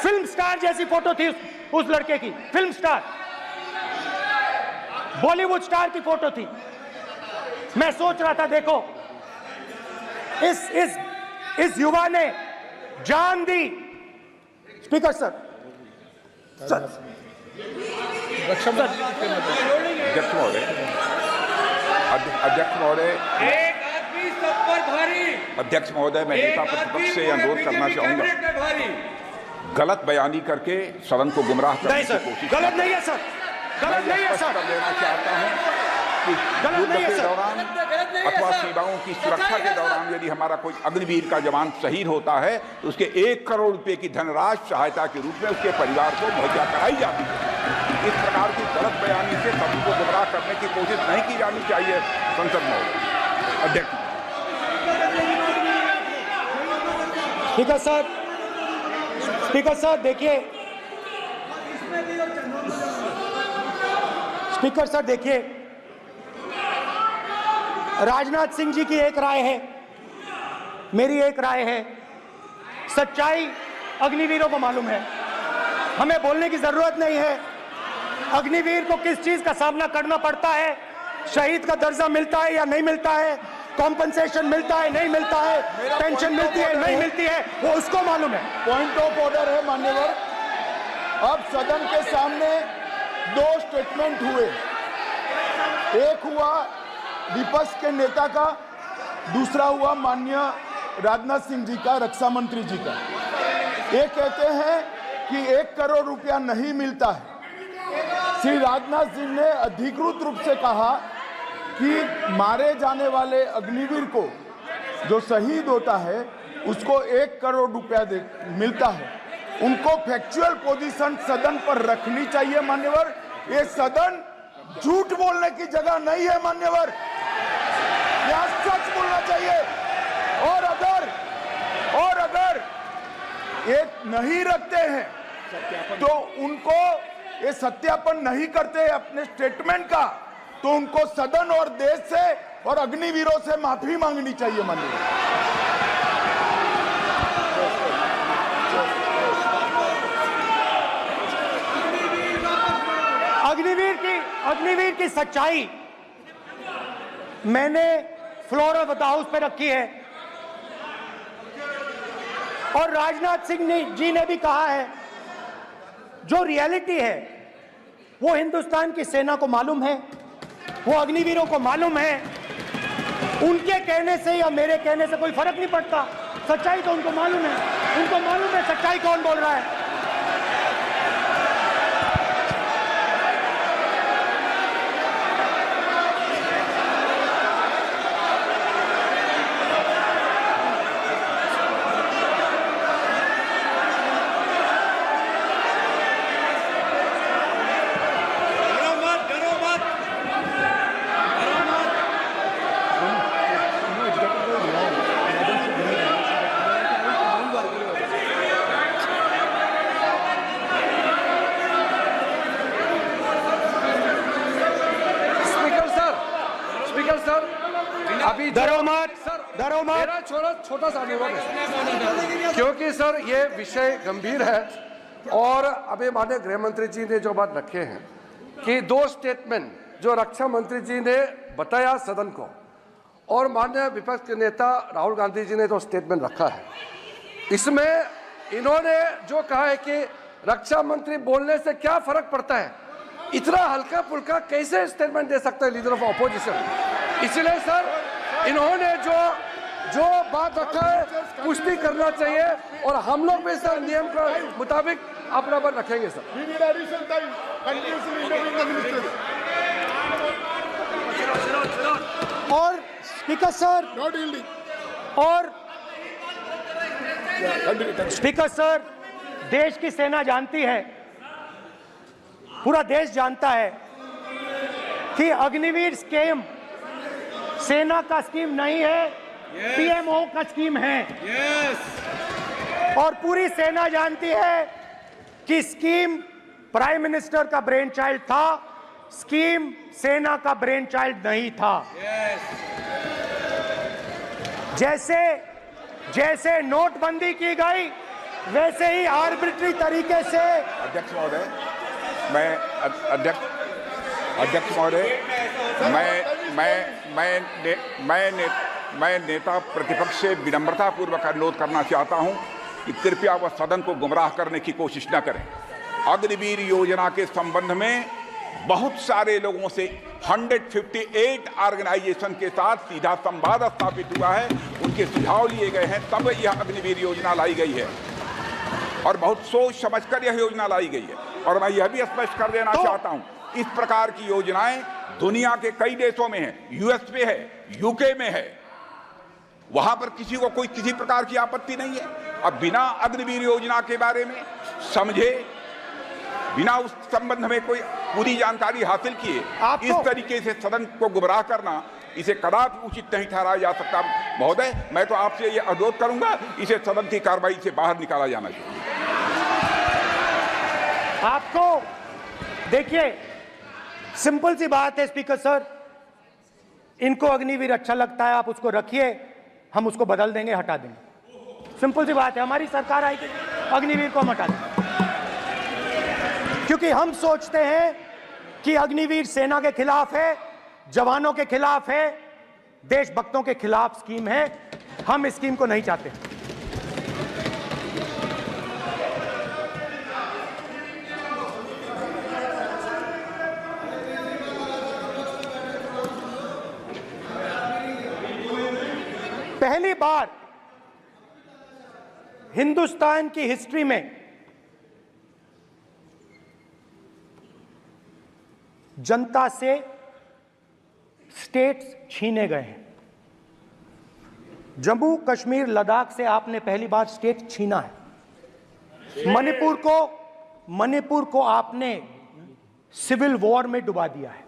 फिल्म स्टार जैसी फोटो थी उस लड़के की, फिल्म स्टार, बॉलीवुड स्टार की फोटो थी। मैं सोच रहा था, देखो इस युवा ने जान दी। स्पीकर सर, अध्यक्ष महोदय, एक आदमी सब पर भारी। अध्यक्ष महोदय, मैं नेता प्रतिपक्ष से अनुरोध करना चाहूंगा, गलत बयानी करके सदन को गुमराह करने की कोशिश गलत नहीं है सर, गलत नहीं है सर, कर देना चाहता हूं कि युद्ध के दौरान अथवा सीमाओं की सुरक्षा के दौरान यदि हमारा कोई अग्निवीर का जवान शहीद होता है तो उसके 1 करोड़ रुपए की धनराशि सहायता के रूप में उसके परिवार को मुहैया कराई जाती है। इस प्रकार की गलत बयानी से सभी को गुमराह करने की कोशिश नहीं की जानी चाहिए। संसद में अध्यक्ष। स्पीकर सर, स्पीकर सर देखिए, स्पीकर सर देखिए, राजनाथ सिंह जी की एक राय है, मेरी एक राय है। सच्चाई अग्निवीरों को मालूम है, हमें बोलने की जरूरत नहीं है। अग्निवीर को किस चीज का सामना करना पड़ता है, शहीद का दर्जा मिलता है या नहीं मिलता है, कॉम्पनसेशन मिलता है नहीं मिलता है, पेंशन मिलती है नहीं मिलती है, वो उसको मालूम है। पॉइंट ऑफ ऑर्डर है मान्यवर। अब सदन के सामने 2 स्टेटमेंट हुए, एक हुआ विपक्ष के नेता का, दूसरा हुआ माननीय राजनाथ सिंह जी का, रक्षा मंत्री जी का। ये कहते हैं कि 1 करोड़ रुपया नहीं मिलता है। श्री राजनाथ सिंह ने अधिकृत रूप से कहा कि मारे जाने वाले अग्निवीर को जो शहीद होता है उसको 1 करोड़ रुपया मिलता है। उनको फैक्चुअल पोजीशन सदन पर रखनी चाहिए मान्यवर। ये सदन झूठ बोलने की जगह नहीं है मान्यवर, यहाँ सच बोलना चाहिए। और अगर ये नहीं रखते हैं तो उनको ये सत्यापन नहीं करते अपने स्टेटमेंट का, तो उनको सदन और देश से और अग्निवीरों से माफी मांगनी चाहिए माननीय। अग्निवीर की सच्चाई मैंने फ्लोर ऑफ द हाउस पे रखी है, और राजनाथ सिंह जी ने भी कहा है। जो रियलिटी है वो हिंदुस्तान की सेना को मालूम है, वो अग्निवीरों को मालूम है। उनके कहने से या मेरे कहने से कोई फर्क नहीं पड़ता, सच्चाई तो उनको मालूम है। उनको मालूम है सच्चाई कौन बोल रहा है। डरो मत, डरो मत। मेरा छोटा सा अनुभव है, क्योंकि सर ये विषय गंभीर है और अभी माननीय गृह मंत्री जी ने जो बात रखे हैं कि 2 स्टेटमेंट जो रक्षा मंत्री जी ने बताया सदन को और माननीय विपक्ष के नेता राहुल गांधी जी ने जो स्टेटमेंट रखा है, इसमें इन्होंने जो कहा है कि रक्षा मंत्री बोलने से क्या फर्क पड़ता है, इतना हल्का फुल्का कैसे स्टेटमेंट दे सकते हैं लीडर ऑफ ऑपोजिशन। इसलिए सर इन्होंने जो बात रखा है पुष्टि करना चाहिए और हम लोग भी सर नियम के मुताबिक अपना बात रखेंगे सर। और स्पीकर सर, और स्पीकर सर, देश की सेना जानती है, पूरा देश जानता है कि अग्निवीर स्कीम सेना का स्कीम नहीं है, पीएमओ का स्कीम है। और पूरी सेना जानती है कि स्कीम प्राइम मिनिस्टर का ब्रेन चाइल्ड था, स्कीम सेना का ब्रेन चाइल्ड नहीं था। जैसे नोटबंदी की गई वैसे ही आर्बिट्री तरीके से। अध्यक्ष महोदय, मैं नेता प्रतिपक्ष से विनम्रता पूर्वक अनुरोध करना चाहता हूं कि कृपया वह सदन को गुमराह करने की कोशिश न करें। अग्निवीर योजना के संबंध में बहुत सारे लोगों से 158 ऑर्गेनाइजेशन के साथ सीधा संवाद स्थापित हुआ है, उनके सुझाव लिए गए हैं, तब यह अग्निवीर योजना लाई गई है और बहुत सोच समझकर यह योजना लाई गई है। और मैं यह भी स्पष्ट कर देना चाहता हूं, इस प्रकार की योजनाएं दुनिया के कई देशों में है, यूएस में है, यूके में है, वहां पर किसी को कोई किसी प्रकार की आपत्ति नहीं है। अब बिना अग्निवीर योजना के बारे में समझे, बिना उस संबंध में कोई पूरी जानकारी हासिल किए इस तरीके से सदन को गुमराह करना, इसे कदापि उचित नहीं ठहराया जा सकता। महोदय, मैं तो आपसे ये अनुरोध करूंगा, इसे सदन की कार्रवाई से बाहर निकाला जाना चाहिए। आपको देखिए, सिंपल सी बात है स्पीकर सर, इनको अग्निवीर अच्छा लगता है, आप उसको रखिए, हम उसको बदल देंगे, हटा देंगे। सिंपल सी बात है, हमारी सरकार आएगी, अग्निवीर को हम हटा देंगे, क्योंकि हम सोचते हैं कि अग्निवीर सेना के खिलाफ है, जवानों के खिलाफ है, देशभक्तों के खिलाफ स्कीम है। हम इस स्कीम को नहीं चाहते। पहली बार हिंदुस्तान की हिस्ट्री में जनता से स्टेट्स छीने गए हैं। जम्मू कश्मीर लद्दाख से आपने पहली बार स्टेट छीना है। मणिपुर को आपने सिविल वॉर में डुबा दिया है।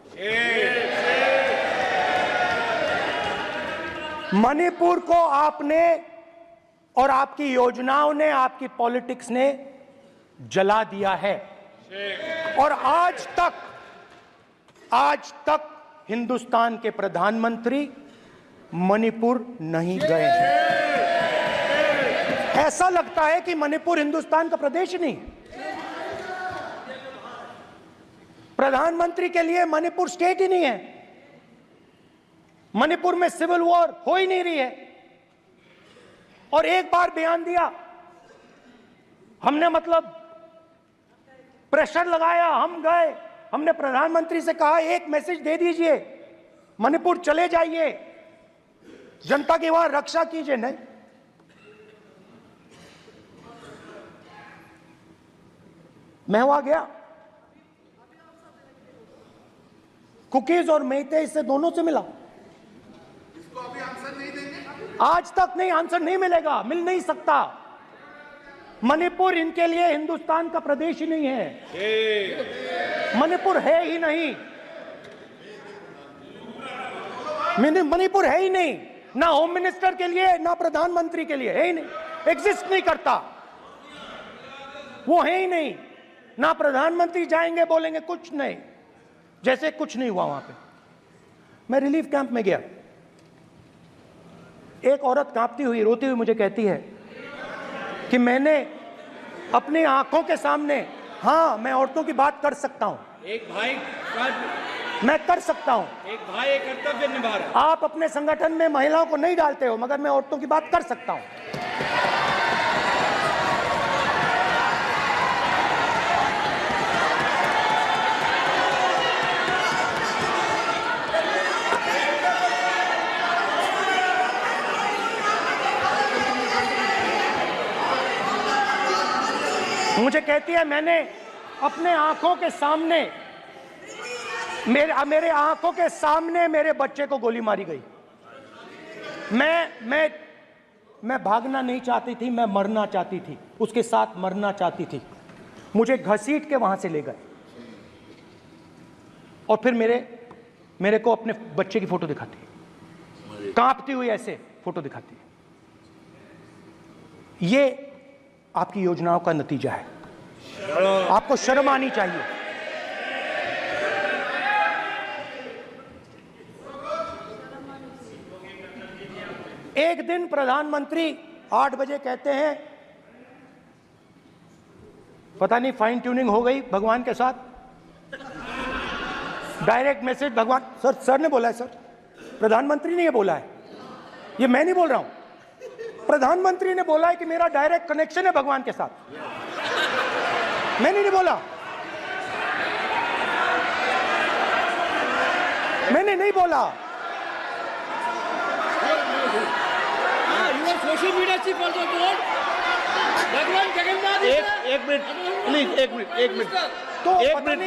मणिपुर को आपने और आपकी योजनाओं ने, आपकी पॉलिटिक्स ने जला दिया है। और आज तक हिंदुस्तान के प्रधानमंत्री मणिपुर नहीं गए हैं। ऐसा लगता है कि मणिपुर हिंदुस्तान का प्रदेश ही नहीं है। प्रधानमंत्री के लिए मणिपुर स्टेट ही नहीं है। मणिपुर में सिविल वॉर हो ही नहीं रही है। और एक बार बयान दिया हमने, मतलब प्रेशर लगाया, हम गए, हमने प्रधानमंत्री से कहा एक मैसेज दे दीजिए, मणिपुर चले जाइए, जनता की वहां रक्षा कीजिए। नहीं, मैं वहां गया, कुकीज और मेहते से दोनों से मिला। आज तक नहीं, आंसर नहीं मिलेगा, मिल नहीं सकता। मणिपुर इनके लिए हिंदुस्तान का प्रदेश ही नहीं है। मणिपुर है ही नहीं, मणिपुर है ही नहीं, ना होम मिनिस्टर के लिए, ना प्रधानमंत्री के लिए, है ही नहीं, एग्जिस्ट नहीं करता, वो है ही नहीं। ना प्रधानमंत्री जाएंगे बोलेंगे कुछ नहीं, जैसे कुछ नहीं हुआ वहां पे। मैं रिलीफ कैंप में गया, एक औरत कांपती हुई, रोती हुई मुझे कहती है कि मैंने अपनी आंखों के सामने, हाँ मैं औरतों की बात कर सकता हूं, एक भाई मैं कर सकता हूं, एक भाई एक कर्तव्य निभा रहा है। आप अपने संगठन में महिलाओं को नहीं डालते हो, मगर मैं औरतों की बात कर सकता हूं। मुझे कहती है मैंने अपने आंखों के सामने, मेरे आंखों के सामने मेरे बच्चे को गोली मारी गई। मैं भागना नहीं चाहती थी, मैं मरना चाहती थी, उसके साथ मरना चाहती थी। मुझे घसीट के वहां से ले गए और फिर मेरे को अपने बच्चे की फोटो दिखाती है, कांपती हुई ऐसे फोटो दिखाती है। ये आपकी योजनाओं का नतीजा है। आपको शर्म आनी चाहिए। एक दिन प्रधानमंत्री 8 बजे कहते हैं, पता नहीं फाइन ट्यूनिंग हो गई भगवान के साथ, डायरेक्ट मैसेज भगवान, सर ने बोला है, सर प्रधानमंत्री ने ये बोला है, ये मैं नहीं बोल रहा हूं, प्रधानमंत्री ने बोला है कि मेरा डायरेक्ट कनेक्शन है भगवान के साथ, मैंने नहीं बोला, मैंने नहीं बोला। Social media chief also told भगवान जगन्नाथ। एक मिनट प्लीज, एक मिनट तो एक मिनट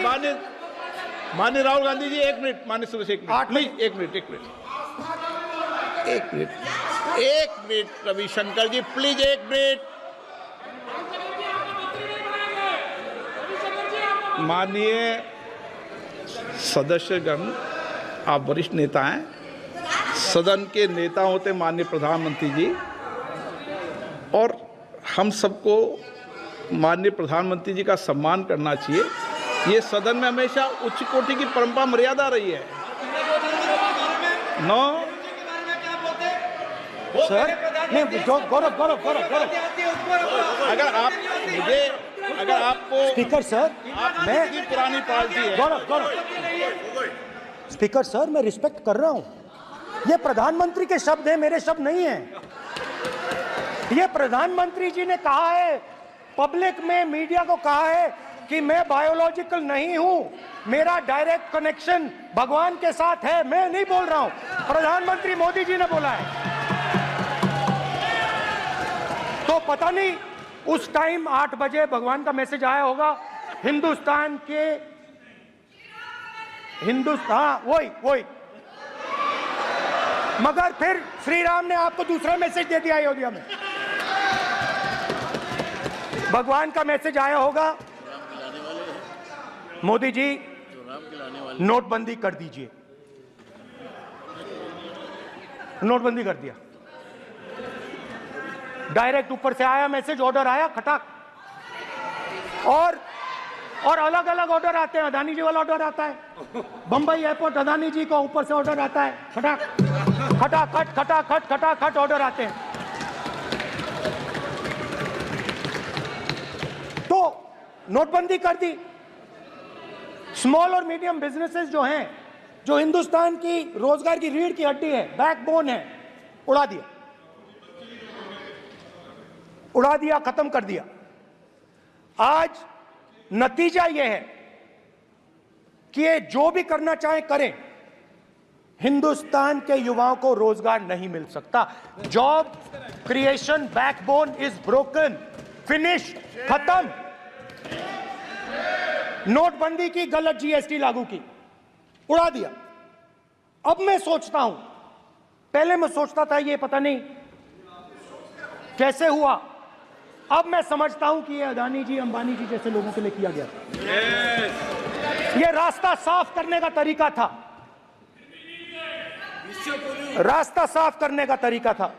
माननीय राहुल गांधी जी, एक मिनट, माननीय सुरेश, एक मिनट प्लीज, एक मिनट रविशंकर जी प्लीज, एक मिनट। माननीय सदस्यगण, आप वरिष्ठ नेता हैं, सदन के नेता होते माननीय प्रधानमंत्री जी, और हम सबको माननीय प्रधानमंत्री जी का सम्मान करना चाहिए। ये सदन में हमेशा उच्च कोटि की परंपरा मर्यादा रही है। नो सर नहीं, गौरव अगर आपको स्पीकर सर, मैं पुरानी पार्टी है। गौरव स्पीकर सर, मैं रिस्पेक्ट कर रहा हूं, ये प्रधानमंत्री के शब्द हैं, मेरे शब्द नहीं हैं। ये प्रधानमंत्री जी ने कहा है, पब्लिक में मीडिया को कहा है कि मैं बायोलॉजिकल नहीं हूं, मेरा डायरेक्ट कनेक्शन भगवान के साथ है, मैं नहीं बोल रहा हूं, प्रधानमंत्री मोदी जी ने बोला है। तो पता नहीं उस टाइम 8 बजे भगवान का मैसेज आया होगा हिंदुस्तान, वही मगर फिर श्री राम ने आपको दूसरा मैसेज दे दिया अयोध्या में। भगवान का मैसेज आया होगा, मोदी जी नोटबंदी कर दीजिए, नोटबंदी कर दिया, डायरेक्ट ऊपर से आया मैसेज, ऑर्डर आया खटाक। और अलग अलग ऑर्डर आते हैं, अदानी जी वाला ऑर्डर आता है, बंबई एयरपोर्ट अदानी जी को ऊपर से ऑर्डर आता है, खटाखट ऑर्डर आते हैं। तो नोटबंदी कर दी। स्मॉल और मीडियम बिजनेसेस जो हैं, जो हिंदुस्तान की रोजगार की रीढ़ की हड्डी है, बैकबोन है, उड़ा दिया, खत्म कर दिया। आज नतीजा यह है कि ये जो भी करना चाहे करें, हिंदुस्तान के युवाओं को रोजगार नहीं मिल सकता। Job creation backbone is broken, finish, खत्म। नोटबंदी की, गलत जीएसटी लागू की, उड़ा दिया। अब मैं सोचता हूं, पहले मैं सोचता था ये पता नहीं कैसे हुआ, अब मैं समझता हूं कि ये अदानी जी, अंबानी जी जैसे लोगों के लिए किया गया था। ये रास्ता साफ करने का तरीका था, रास्ता साफ करने का तरीका था।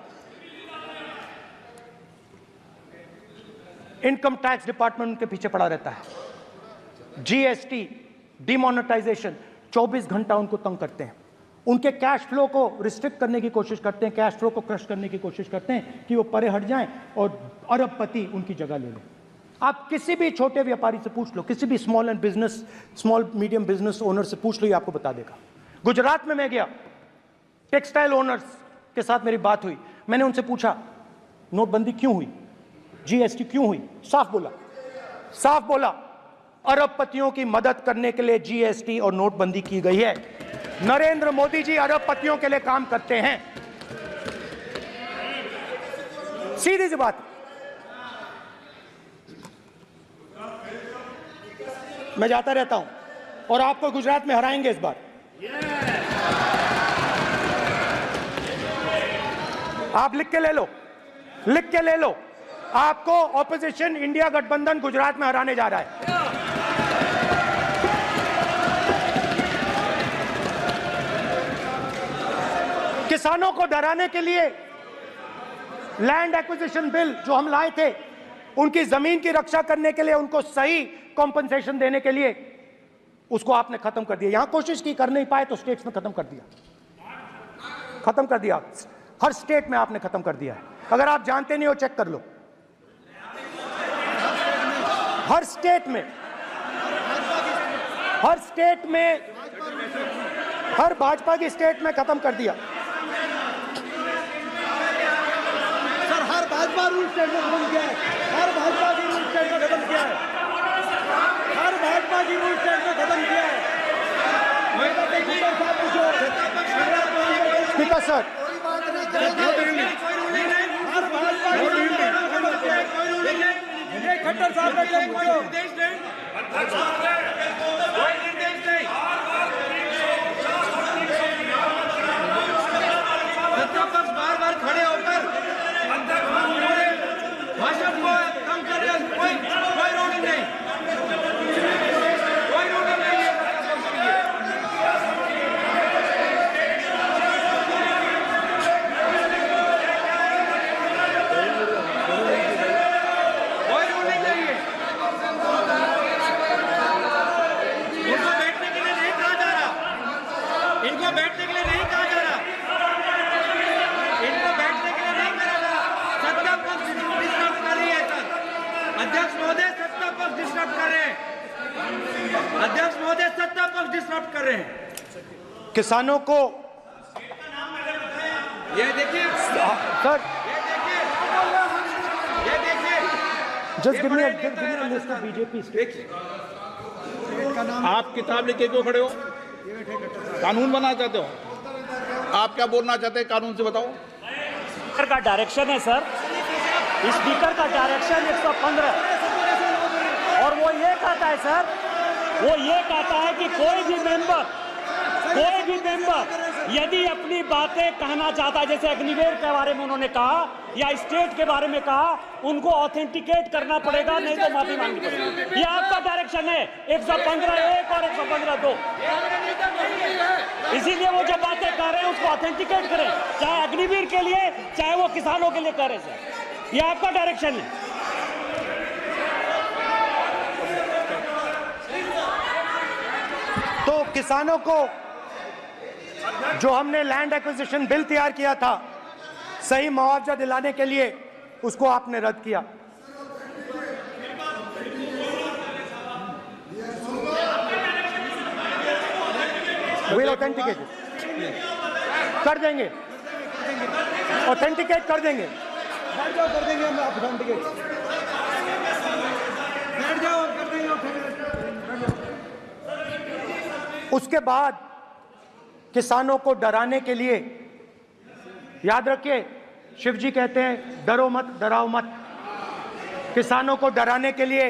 इनकम टैक्स डिपार्टमेंट उनके पीछे पड़ा रहता है। जीएसटी, डिमोनेटाइजेशन, 24 घंटा उनको तंग करते हैं। उनके कैश फ्लो को रिस्ट्रिक्ट करने की कोशिश करते हैं, कैश फ्लो को क्रश करने की कोशिश करते हैं कि वो परे हट जाएं और अरबपति उनकी जगह ले लें। आप किसी भी छोटे व्यापारी से पूछ लो, किसी भी स्मॉल मीडियम बिजनेस ओनर से पूछ लो, ये आपको बता देगा। गुजरात में मैं गया, टेक्सटाइल ओनर्स के साथ मेरी बात हुई, मैंने उनसे पूछा नोटबंदी क्यों हुई, जीएसटी क्यों हुई, साफ बोला अरबपतियों की मदद करने के लिए जीएसटी और नोटबंदी की गई है। नरेंद्र मोदी जी अरबपतियों के लिए काम करते हैं, सीधी सी बात। मैं जाता रहता हूं और आपको गुजरात में हराएंगे इस बार। आप लिख के ले लो, आपको ऑपोजिशन इंडिया गठबंधन गुजरात में हराने जा रहा है। किसानों को डराने के लिए लैंड एक्विजिशन बिल जो हम लाए थे, उनकी जमीन की रक्षा करने के लिए, उनको सही कॉम्पनसेशन देने के लिए, उसको आपने खत्म कर दिया। यहां कोशिश की, कर नहीं पाए तो स्टेट्स में खत्म कर दिया। हर स्टेट में आपने खत्म कर दिया है। अगर आप जानते नहीं हो चेक कर लो, हर स्टेट में हर भाजपा की स्टेट में खत्म कर दिया। सर हर भाजपा रूल स्टेट में खत्म किया है, हर भाजपा की रूल स्टेट में खत्म किया है, हर भाजपा की रूल स्टेट में खत्म किया है। स्पीकर सर, खट्टर साहब का कोई निर्देश नहीं, बार खड़े होकर भाषण को कम कर रहे, कोई रूलिंग नहीं, कोई रूलिंग नहीं है। कोई रूलिंग नहीं है। इनको बैठने के लिए नहीं कहा जा रहा, इनको बैठने के लिए नहीं कहा जा रहा, इनको बैठने के लिए नहीं कहा जा रहा। सत्ता पक्ष डिस्टर्ब कर रही है सर, अध्यक्ष महोदय सत्ता पक्ष डिस्टर्ब कर रहे हैं, अध्यक्ष महोदय सत्ता पक्ष डिस्टर्ब कर रहे हैं। किसानों को ये देखिए सर, ये देखिए just give me a list of BJP states. आप किताब लेके क्यों खड़े हो? कानून बनाना चाहते हो? आप क्या बोलना चाहते हैं, कानून से बताओ। स्पीकर का डायरेक्शन है सर, स्पीकर का डायरेक्शन 115, और वो ये कहता है सर, वो ये कहता है कि कोई भी मेंबर यदि अपनी बातें कहना चाहता है, जैसे अग्निवीर के बारे में उन्होंने कहा या स्टेट के बारे में कहा, उनको ऑथेंटिकेट करना पड़ेगा, नहीं तो माफी मांगनी पड़ेगी। ये आपका डायरेक्शन है 115(1) और 115(2). इसीलिए वो जो बातें कर रहे हैं उसको ऑथेंटिकेट करें, चाहे अग्निवीर के लिए चाहे वो किसानों के लिए कर रहे हैं सर, ये आपका डायरेक्शन है। तो किसानों को जो हमने लैंड एक्विजिशन बिल तैयार किया था सही मुआवजा दिलाने के लिए, उसको आपने रद्द किया। विल ऑथेंटिकेट कर देंगे, ऑथेंटिकेट कर देंगे, बैठ जाओ, कर देंगे हम ऑथेंटिकेट, बैठ जाओ, कर देंगे ऑथेंटिकेट। उसके बाद किसानों को डराने के लिए, याद रखिए शिव जी कहते हैं डरो मत डराओ मत, किसानों को डराने के लिए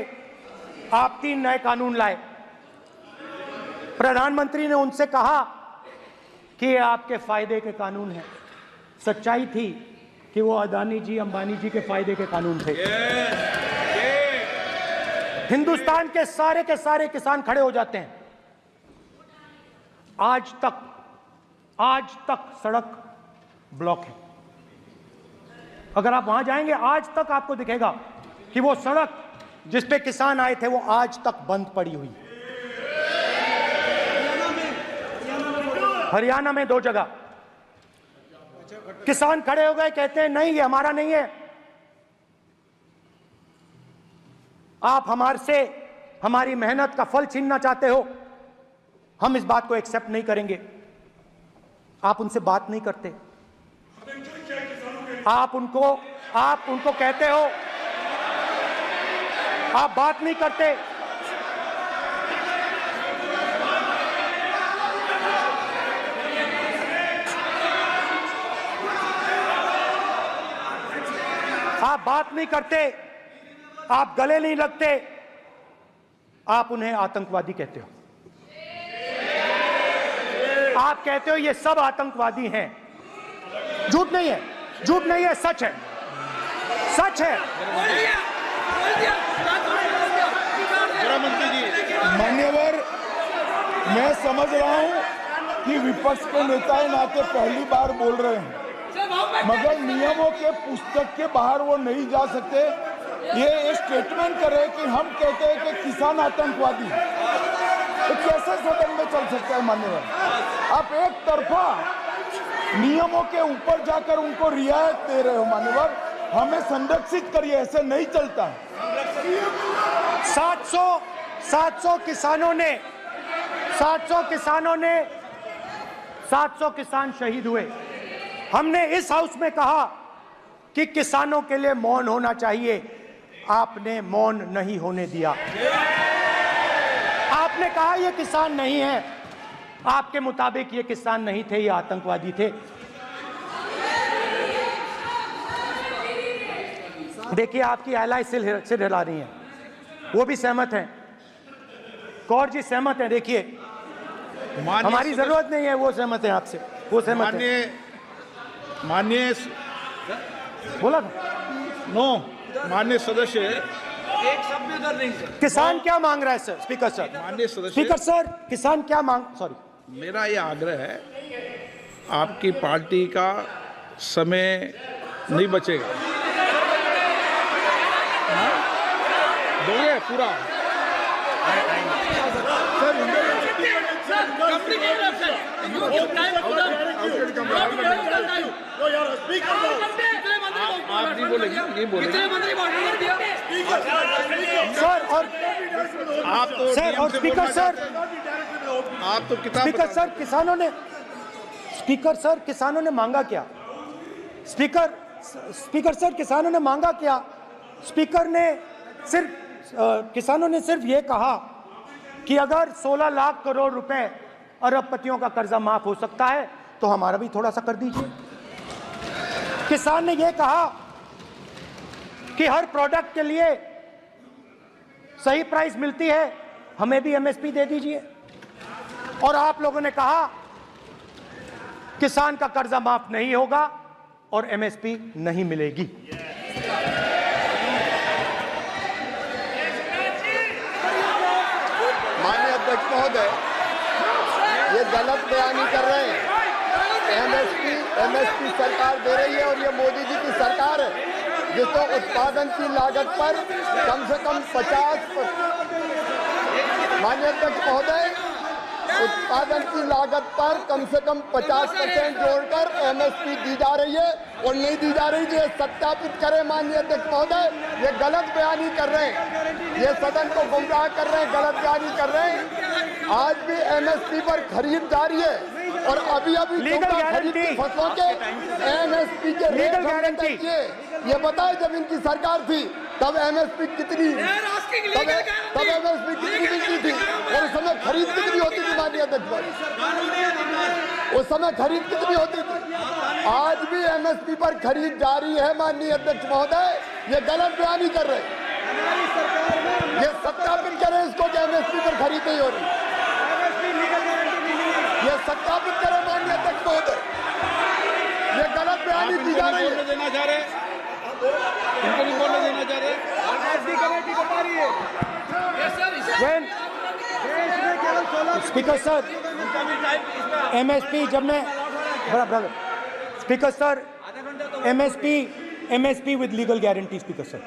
आप 3 नए कानून लाए। प्रधानमंत्री ने उनसे कहा कि ये आपके फायदे के कानून हैं। सच्चाई थी कि वो अदानी जी अंबानी जी के फायदे के कानून थे। हिंदुस्तान के सारे किसान खड़े हो जाते हैं। आज तक सड़क ब्लॉक है। अगर आप वहां जाएंगे आज तक आपको दिखेगा कि वो सड़क जिस पे किसान आए थे वो आज तक बंद पड़ी हुई। हरियाणा में 2 जगह किसान खड़े हो गए, कहते हैं नहीं ये हमारा नहीं है, आप हमारे से हमारी मेहनत का फल छीनना चाहते हो, हम इस बात को एक्सेप्ट नहीं करेंगे। आप उनसे बात नहीं करते, आप उनको कहते हो, आप बात नहीं करते। आप बात नहीं करते, आप गले नहीं लगते, आप उन्हें आतंकवादी कहते हो। आप कहते हो ये सब आतंकवादी हैं। झूठ नहीं है, झूठ नहीं है, सच है, सच है। मान्यवर, मैं समझ रहा हूं कि विपक्ष के नेता है नाते पहली बार बोल रहे हैं, मगर नियमों के पुस्तक के बाहर वो नहीं जा सकते। ये स्टेटमेंट करे कि हम कहते हैं कि किसान आतंकवादी, तो कैसे सदन में चल सकता है मान्यवर? आप एक तरफा नियमों के ऊपर जाकर उनको रियायत दे रहे हो मान्यवर, हमें संरक्षित करिए, ऐसे नहीं चलता। 700 किसान शहीद हुए। हमने इस हाउस में कहा कि किसानों के लिए मौन होना चाहिए, आपने मौन नहीं होने दिया। आपने कहा ये किसान नहीं है, आपके मुताबिक ये किसान नहीं थे, ये आतंकवादी थे। देखिए आपकी एलाई सिर हिला रही है, वो भी सहमत हैं, कौर जी सहमत हैं। देखिए हमारी जरूरत नहीं है, वो सहमत हैं आपसे, वो सहमत हैं। माननीय बोला ना, नो माननीय सदस्य, एक शब्द उधर नहीं सर। किसान क्या मांग रहा है सर? स्पीकर सर, माननीय सदस्य, स्पीकर सर, किसान क्या मांग, सॉरी, मेरा ये आग्रह है, आपकी पार्टी का समय नहीं बचेगा। दोगे पूरा? आप नहीं बोलेंगे, ये बोलेंगे सर। और आप तो सर, और स्पीकर सर, आप तो किताब स्पीकर सर, किसानों ने मांगा क्या? स्पीकर सर, किसानों ने मांगा क्या? किसानों ने सिर्फ ये कहा कि अगर 16 लाख करोड़ रुपए अरबपतियों का कर्जा माफ हो सकता है तो हमारा भी थोड़ा सा कर दीजिए। किसान ने यह कहा कि हर प्रोडक्ट के लिए सही प्राइस मिलती है, हमें भी एमएसपी दे दीजिए। और आप लोगों ने कहा किसान का कर्जा माफ नहीं होगा और एमएसपी नहीं मिलेगी। माननीय अध्यक्ष महोदय, ये गलत बयानी कर रहे हैं। एमएसपी सरकार दे रही है और ये मोदी जी की सरकार है जिसको उत्पादन की लागत पर कम से कम 50%, माननीय अध्यक्ष महोदय, उत्पादन की लागत पर कम से कम 50% जोड़कर एमएसपी दी जा रही है और नहीं दी जा रही है। सत्यापित करें माननीय अध्यक्ष महोदय, ये गलत बयानी कर रहे हैं, ये सदन को गुमराह कर रहे हैं, गलत बयानी कर रहे हैं। आज भी एमएसपी पर खरीद जारी है और अभी खरीद की फसलों के एमएसपी के रेट हमने तय किए। ये बताए जब इनकी सरकार थी तब एमएसपी कितनी मिलती थी और उस समय खरीद कितनी होती थी माननीय अध्यक्ष? उस समय खरीद कितनी होती थी? आज भी एमएसपी पर खरीद जारी है माननीय अध्यक्ष महोदय, ये गलत बयानी कर रहे हैं। ये सत्यापित करें इसको कि एमएसपी पर खरीद नहीं हो रही, ये सत्यापित करें माननीय अध्यक्ष महोदय, ये गलत बयानी की जा रही है। देना चाह रहे, इनको नहीं बोलने देना चाह रहे। स्पीकर सर, एमएसपी जब मैं speaker sir, MSP with legal guarantee, Speaker sir.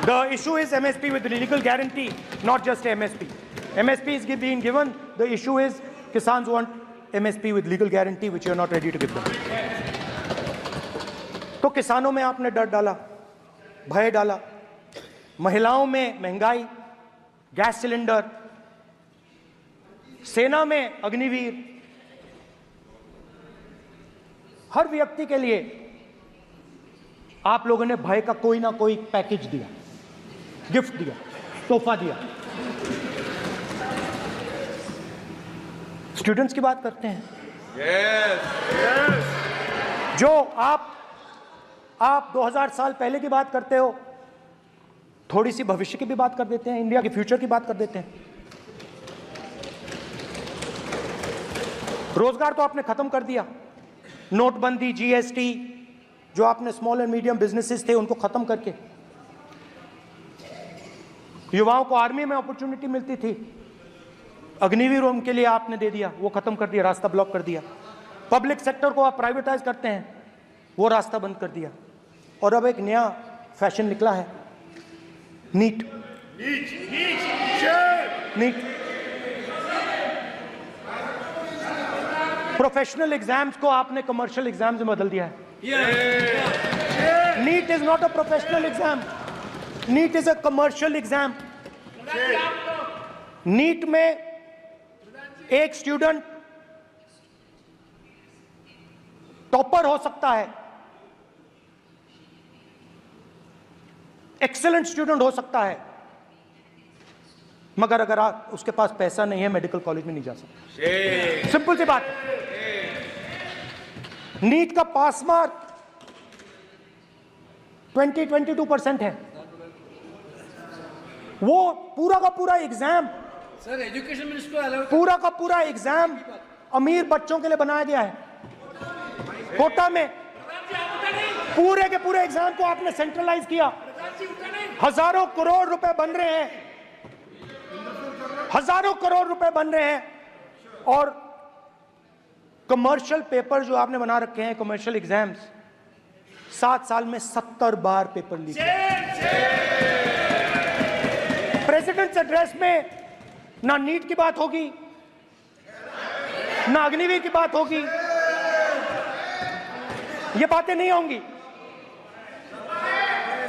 The issue is MSP with legal guarantee, not just MSP. MSP is being given. The issue is Kisans want MSP with legal guarantee, which you are not ready to give them. तो किसानों में आपने डर डाला, भय डाला, महिलाओं में महंगाई, गैस सिलेंडर, सेना में अग्निवीर, हर व्यक्ति के लिए आप लोगों ने भय का कोई ना कोई पैकेज दिया, गिफ्ट दिया, तोहफा दिया। स्टूडेंट्स की बात करते हैं। जो आप 2000 साल पहले की बात करते हो, थोड़ी सी भविष्य की भी बात कर देते हैं, इंडिया के फ्यूचर की बात कर देते हैं। रोजगार तो आपने खत्म कर दिया, नोटबंदी, GST, जो आपने स्मॉल एंड मीडियम बिजनेसेस थे उनको खत्म करके, युवाओं को आर्मी में अपॉर्चुनिटी मिलती थी, अग्निवीर उनके लिए आपने दे दिया, वो खत्म कर दिया, रास्ता ब्लॉक कर दिया। पब्लिक सेक्टर को आप प्राइवेटाइज करते हैं, वो रास्ता बंद कर दिया। और अब एक नया फैशन निकला है, नीट। प्रोफेशनल एग्जाम्स को आपने कमर्शियल एग्जाम्स में बदल दिया है। NEET is not a professional exam, NEET is a commercial exam. NEET में एक स्टूडेंट टॉपर हो सकता है, एक्सीलेंट स्टूडेंट हो सकता है, मगर अगर उसके पास पैसा नहीं है, मेडिकल कॉलेज में नहीं जा सकता। सिंपल सी बात। नीट का पास मार्क 22% है। वो पूरा का पूरा एग्जाम, सर एजुकेशन मिनिस्टर पूरा का पूरा एग्जाम अमीर बच्चों के लिए बनाया गया है। कोटा में पूरे के पूरे एग्जाम को आपने सेंट्रलाइज किया। हजारों करोड़ रुपए बन रहे हैं, हजारों करोड़ रुपए बन रहे हैं। और कमर्शियल पेपर जो आपने बना रखे हैं, कमर्शियल एग्जाम्स, 7 साल में 70 बार पेपर लीक। प्रेसिडेंट्स एड्रेस में ना नीट की बात होगी, ना अग्निवीर की बात होगी, ये बातें नहीं होंगी।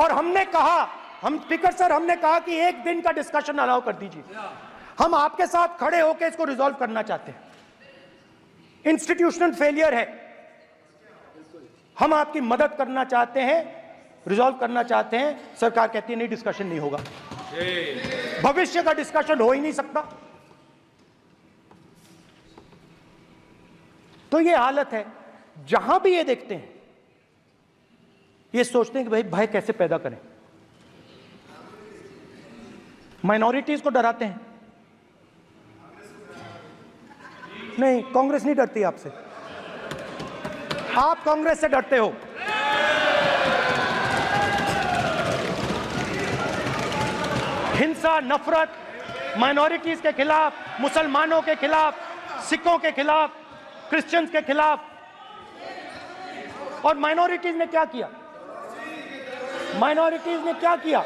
और हमने कहा, हम स्पीकर सर, हमने कहा कि एक दिन का डिस्कशन अलाउ कर दीजिए। हम आपके साथ खड़े होकर इसको रिजॉल्व करना चाहते हैं। इंस्टीट्यूशनल फेलियर है, हम आपकी मदद करना चाहते हैं, रिजॉल्व करना चाहते हैं। सरकार कहती है नहीं, डिस्कशन नहीं होगा, भविष्य का डिस्कशन हो ही नहीं सकता। तो ये हालत है। जहां भी ये देखते हैं, ये सोचते हैं कि भाई भय कैसे पैदा करें, माइनॉरिटीज को डराते हैं। नहीं, कांग्रेस नहीं डरती आपसे, आप कांग्रेस से डरते हो। हिंसा, नफरत, माइनॉरिटीज के खिलाफ, मुसलमानों के खिलाफ, सिखों के खिलाफ, क्रिश्चियंस के खिलाफ। और माइनॉरिटीज ने क्या किया? माइनॉरिटीज ने क्या किया?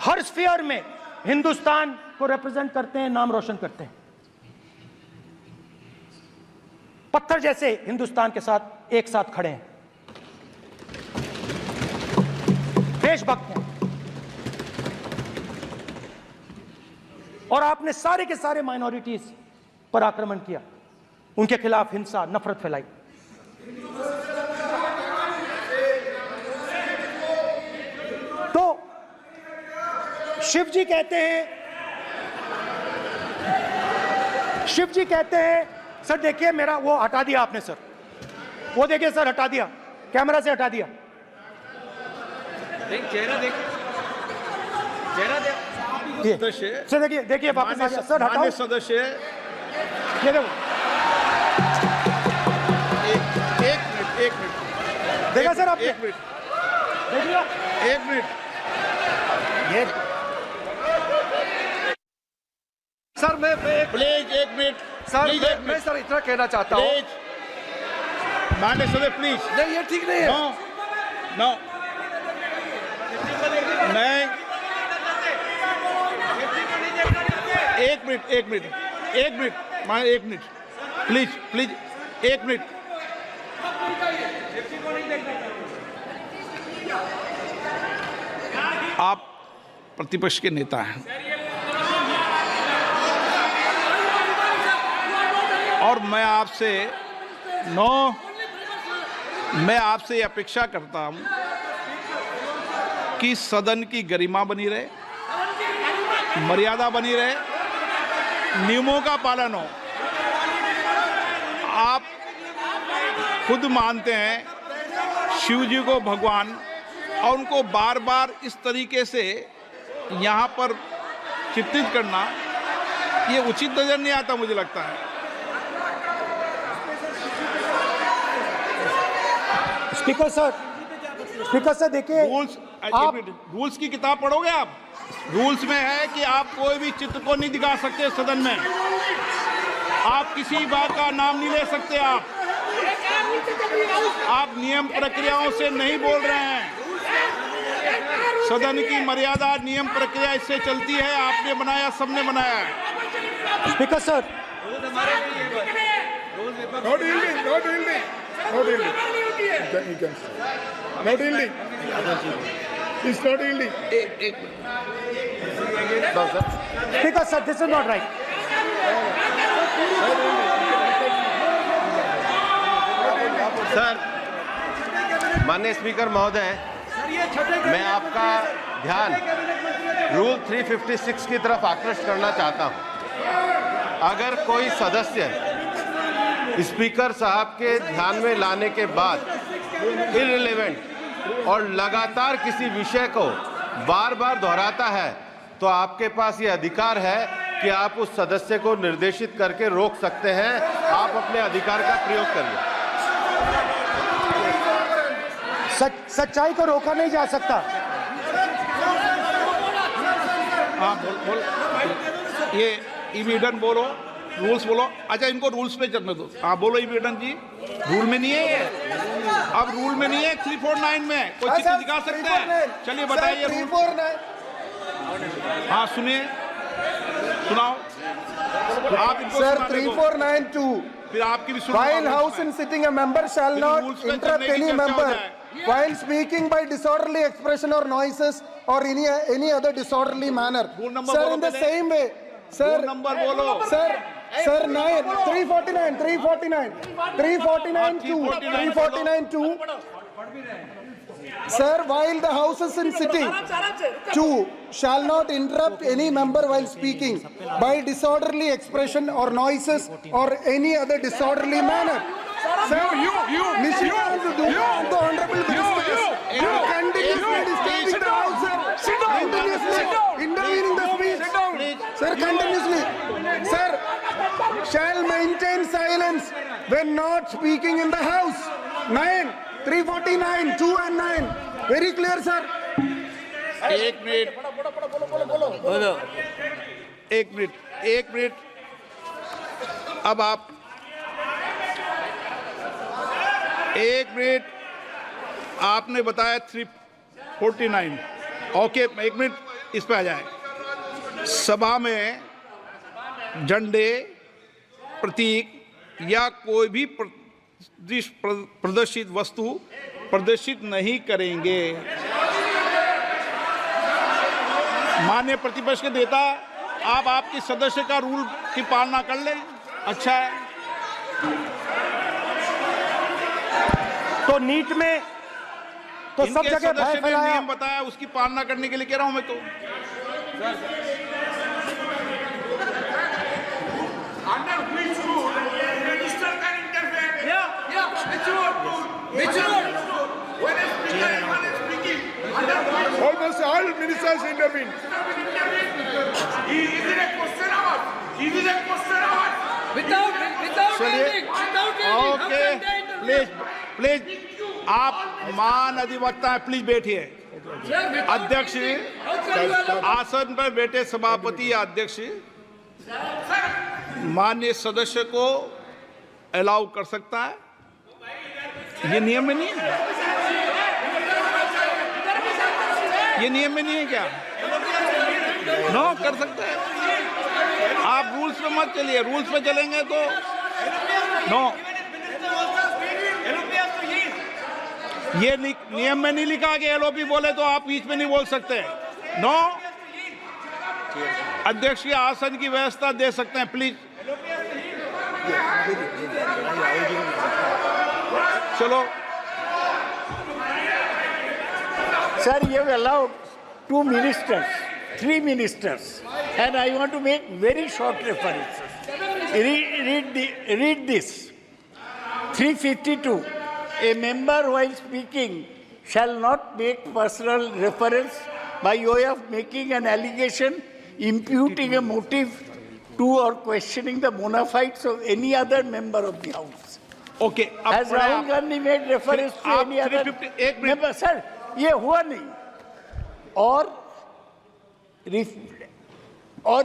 हर स्फीयर में हिंदुस्तान को रिप्रेजेंट करते हैं, नाम रोशन करते हैं। पत्थर जैसे हिंदुस्तान के साथ एक साथ खड़े हैं, देशभक्त हैं। और आपने सारे के सारे माइनॉरिटीज पर आक्रमण किया, उनके खिलाफ हिंसा, नफरत फैलाई। तो शिव जी कहते हैं, सर देखिए मेरा वो हटा दिया आपने सर, वो देखिए सर हटा दिया, कैमरा से हटा दिया। चेहरा देख, चेहरा देख। सर देखिए वापस आ गया सर, हटाओ सदस्य। ये देखो, एक मिनट देखा सर आपने? एक मिनट ये सर मैं प्लीज एक मिनट सर मैं सर इतना कहना चाहता हूँ, प्लीज माननीय सदस्य प्लीज। नहीं ये ठीक नहीं है। नो नहीं, एक मिनट मान एक मिनट प्लीज प्लीज, एक मिनट। आप प्रतिपक्ष के नेता हैं और मैं आपसे ये अपेक्षा करता हूं कि सदन की गरिमा बनी रहे, मर्यादा बनी रहे, नियमों का पालन हो। आप खुद मानते हैं शिव जी को भगवान, और उनको बार बार इस तरीके से यहाँ पर चित्रित करना ये उचित नजर नहीं आता, मुझे लगता है। स्पीकर सर देखिए, रूल्स की किताब पढ़ोगे आप? रूल्स में है कि आप कोई भी चित्र को नहीं दिखा सकते सदन में, आप किसी बात का नाम नहीं ले सकते, आप नियम प्रक्रियाओं से नहीं बोल रहे हैं। सदन की मर्यादा, नियम प्रक्रिया इससे चलती है, आपने बनाया, सबने बनाया है। Speaker sir, No dealing. It's not dealing. Speaker sir, this is not right. Sir, माननीय स्पीकर महोदय, मैं आपका ध्यान रूल 356 की तरफ आकृष्ट करना चाहता हूं। अगर कोई सदस्य स्पीकर साहब के ध्यान में लाने के बाद इररिलेवेंट और लगातार किसी विषय को बार बार दोहराता है, तो आपके पास ये अधिकार है कि आप उस सदस्य को निर्देशित करके रोक सकते हैं। आप अपने अधिकार का प्रयोग करिए। सच्चाई को रोका नहीं जा सकता। हाँ, बोल। ये इविडेंट बोलो, रूल्स बोलो। अच्छा, इनको रूल्स पे चलने दो। हाँ, बोलो इविडेंट जी। रूल में नहीं है ये, अब रूल में नहीं है। 349 में कोई चित्र दिखा सकते हैं? चलिए बताइए। 349। हाँ, सुनिए, सुनाओ आप इनको। Sir, 3492. फिर आपकी भी सुनो। While house in sitting, a member shall not interrupt any member while speaking by disorderly expression or noises or any other disorderly manner. Sir, in the same way, sir. Number बोलो। Sir, 349-2. Sir, while the house is in sitting, 2 shall not interrupt any member while speaking by disorderly expression or noises or any other disorderly manner. Sir, the honorable ministers continuously disturbing the house, sir. Continuously intervening the speech. Sir, continuously. Sir, shall maintain silence when not speaking in the house. 9, 349, 2 and 9. Very clear, sir. एक मिनट। अब आप एक मिनट, आपने बताया 349। ओके, एक मिनट इस पे आ जाए। सभा में झंडे, प्रतीक या कोई भी प्रदर्शित वस्तु प्रदर्शित नहीं करेंगे। माननीय प्रतिपक्ष के नेता, आप आपकी सदस्य का रूल की पालना कर लें, अच्छा है। तो नीट में तो सब जगह भय फैलाया। नियम बताया, उसकी पालना करने के लिए कह रहा हूं मैं। तो Under which rule minister can interfere? Which rule? When a speaker is speaking, under which rule? Almost all ministers intervene. Is it a question hour? Without ending. Okay, please आप मान अधिवक्ता हैं, प्लीज बैठिए। अध्यक्ष, आसन पर बैठे सभापति या अध्यक्ष माननीय सदस्य को अलाउ कर सकता है। ये नियम में नहीं है, ये नियम में नहीं है क्या? नो, कर सकते हैं आप। रूल्स पे मत चलिए, रूल्स पे चलेंगे तो नो, ये नियम में नहीं लिखा कि एलओपी बोले तो आप बीच में नहीं बोल सकते। नो, अध्यक्ष के आसन की व्यवस्था दे सकते हैं प्लीज। चलो Sir, you have allowed 2 ministers, 3 ministers, and I want to make very short references. Read this. 352. A member while speaking shall not make personal reference by way of making an allegation, imputing a motive to or questioning the bona fides of any other member of the House. Okay, Has Rahul Gandhi made reference to आप any other 351 member? Sir, ये हुआ नहीं। और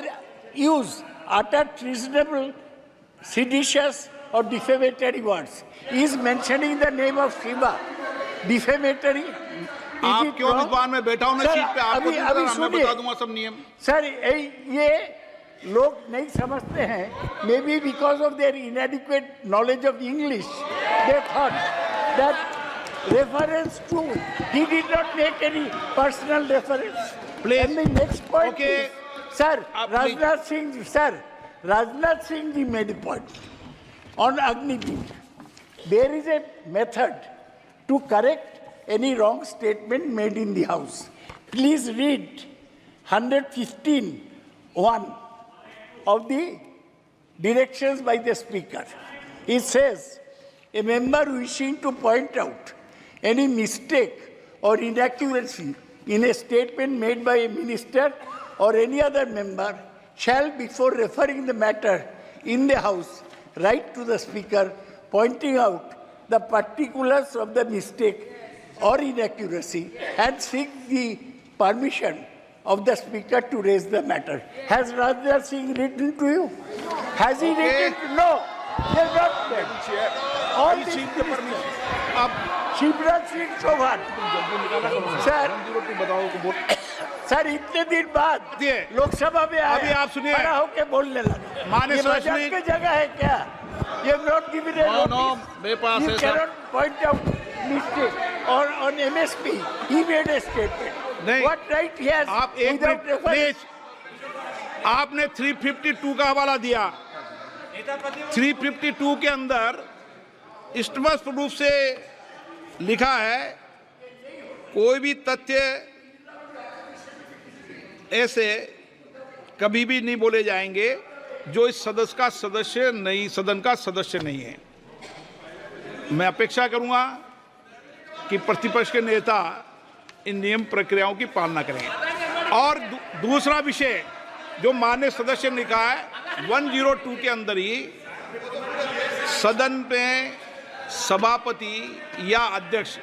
use utter treasonable, seditious or defamatory words. He is mentioning the name of Shiva. Defamatory. आप क्यों विद्वान में बैठा हूं ना सीट पे, आपको मैं बता दूंगा सब नियम। सर ये लोग नहीं समझते हैं, may be because of their इनएडिक्वेट knowledge of English, they thought that reference to, he did not make any personal reference. Please. And the next point Okay. is, sir, Rajnath Singh ji made a point on Agniveer. There is a method to correct any wrong statement made in the House. Please read 115(1) of the directions by the Speaker. It says, a member wishing to point out any mistake or inaccuracy in a statement made by a minister or any other member shall, before referring the matter in the House, write to the Speaker pointing out the particulars of the mistake or inaccuracy and seek the permission of the Speaker to raise the matter. Has Rajnath Singh written to you? Has he written? No. He has not written. All these ministers. Shivraj Singh Chouhan sir इतने दिन बाद लोकसभा में अभी आप सुनिए, खड़ा होकर बोलने लगा। माननीय मजाक की जगह है क्या? You have not given a notice. मेरे पास You cannot point out mistake. Or on MSP, he made a statement. नहीं, What right he has? आप एक without मिनट प्लीज। आपने 352 का हवाला दिया। 352 के अंदर स्पष्ट रूप से लिखा है, कोई भी तथ्य ऐसे कभी भी नहीं बोले जाएंगे जो इस सदन का सदस्य नहीं है। मैं अपेक्षा करूंगा कि प्रतिपक्ष के नेता इन नियम प्रक्रियाओं की पालना करें। और दूसरा विषय जो माननीय सदस्य ने कहा है, 102 के अंदर ही सदन में सभापति या अध्यक्ष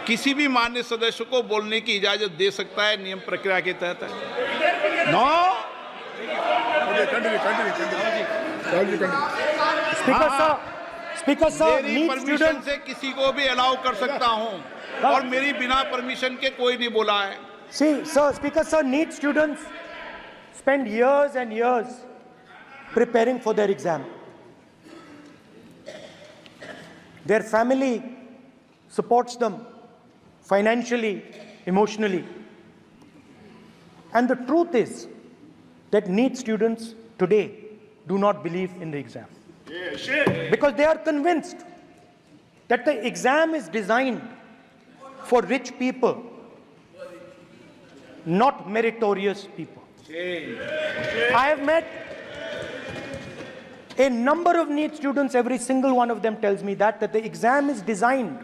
किसी भी माननीय सदस्य को बोलने की इजाजत दे सकता है, नियम प्रक्रिया के तहत है। नो, स्पीकर सर, मेरी परमिशन से किसी को भी अलाउ कर सकता हूं और मेरी बिना परमिशन के कोई नहीं बोला है। See, sir, Speaker sir, NEET students spend years and years preparing for their exam. Their family supports them financially, emotionally. And the truth is that NEET students today do not believe in the exam. Because they are convinced that the exam is designed for rich people, not meritorious people. I have met a number of NEET students, every single one of them tells me that the exam is designed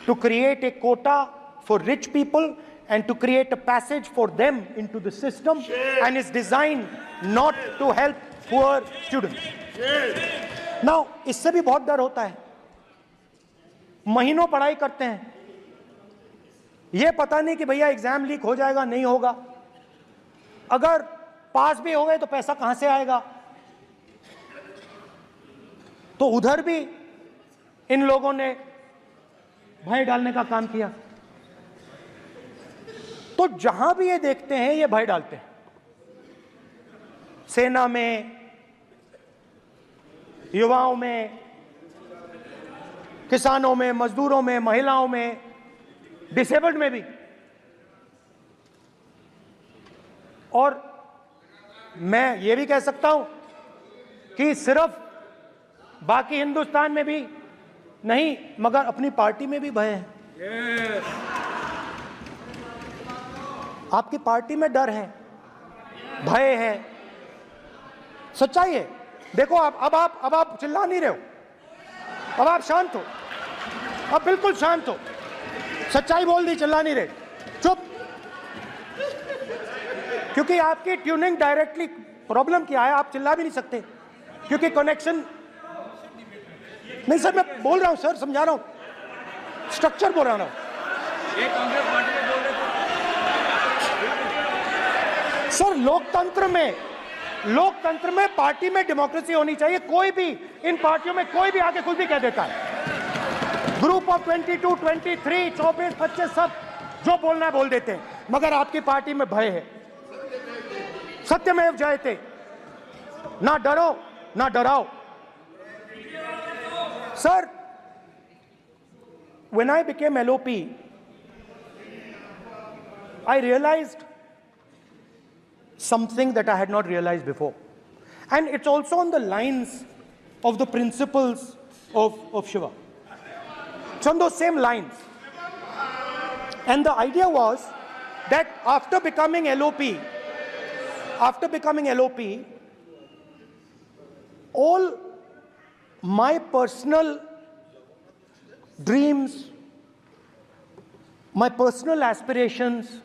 to create a quota for rich people and to create a passage for them into the system, and is designed not to help poor students. Now, इससे भी बहुत डर होता है। महीनों पढ़ाई करते हैं, ये पता नहीं कि भैया एग्जाम लीक हो जाएगा, नहीं होगा। अगर पास भी हो गए तो पैसा कहां से आएगा? तो उधर भी इन लोगों ने भय डालने का काम किया। तो जहां भी ये देखते हैं ये भय डालते हैं। सेना में, युवाओं में, किसानों में, मजदूरों में, महिलाओं में, डिसेबल्ड में भी। और मैं ये भी कह सकता हूं कि सिर्फ बाकी हिंदुस्तान में भी नहीं, मगर अपनी पार्टी में भी भय है। आपकी पार्टी में डर है, भय है, सच्चाई है। देखो अब आप चिल्ला नहीं रहे हो, अब आप शांत हो, अब बिल्कुल शांत हो। सच्चाई बोल दी, चिल्ला नहीं रहे, चुप। क्योंकि आपकी ट्यूनिंग डायरेक्टली, प्रॉब्लम क्या है, आप चिल्ला भी नहीं सकते क्योंकि कनेक्शन नहीं। सर मैं बोल रहा हूं सर, समझा रहा हूं, स्ट्रक्चर बोल रहा हूं। सर लोकतंत्र में पार्टी में डेमोक्रेसी होनी चाहिए। कोई भी इन पार्टियों में कोई भी आके कुछ भी कह देता है। ग्रुप ऑफ 22, 23, 24, 25 सब जो बोलना है बोल देते हैं, मगर आपकी पार्टी में भय है। सत्यमेव जयते, ना डरो ना डराओ। Sir, when I became LOP, I realized something that I had not realized before. And it's also on the lines of the principles of Shiva. It's on those same lines. And the idea was that after becoming LOP, all my personal dreams, my personal aspirations,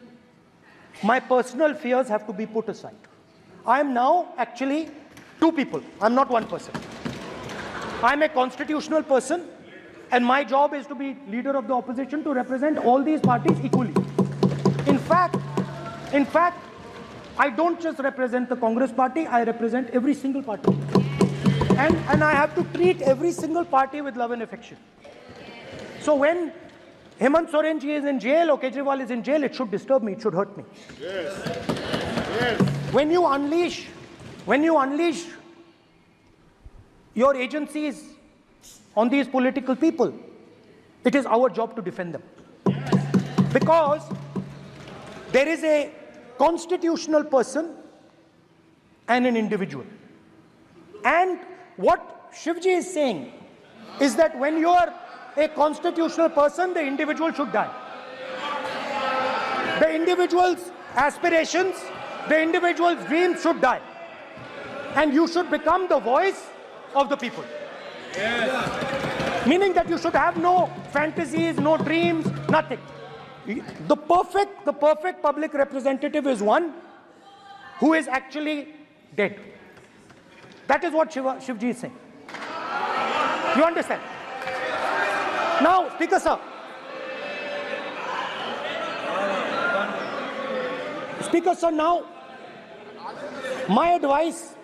my personal fears have to be put aside. I am now actually two people. I'm not one person. I'm a constitutional person, and my job is to be leader of the opposition, to represent all these parties equally. In fact, I don't just represent the Congress party, I represent every single party. And I have to treat every single party with love and affection. So when Hemant Soren ji is in jail or Kejriwal is in jail, it should disturb me, it should hurt me. Yes. Yes. When you unleash your agencies on these political people, it is our job to defend them. Yes. Because there is a constitutional person and an individual. And what Shivji is saying is that when you are a constitutional person, the individual should die. The individual's aspirations, the individual's dreams should die. And you should become the voice of the people. Yes. Meaning that you should have no fantasies, no dreams, nothing. The perfect public representative is one who is actually dead. That is what Shivji is saying. You understand? Now, Speaker sir. Speaker sir, now, my advice.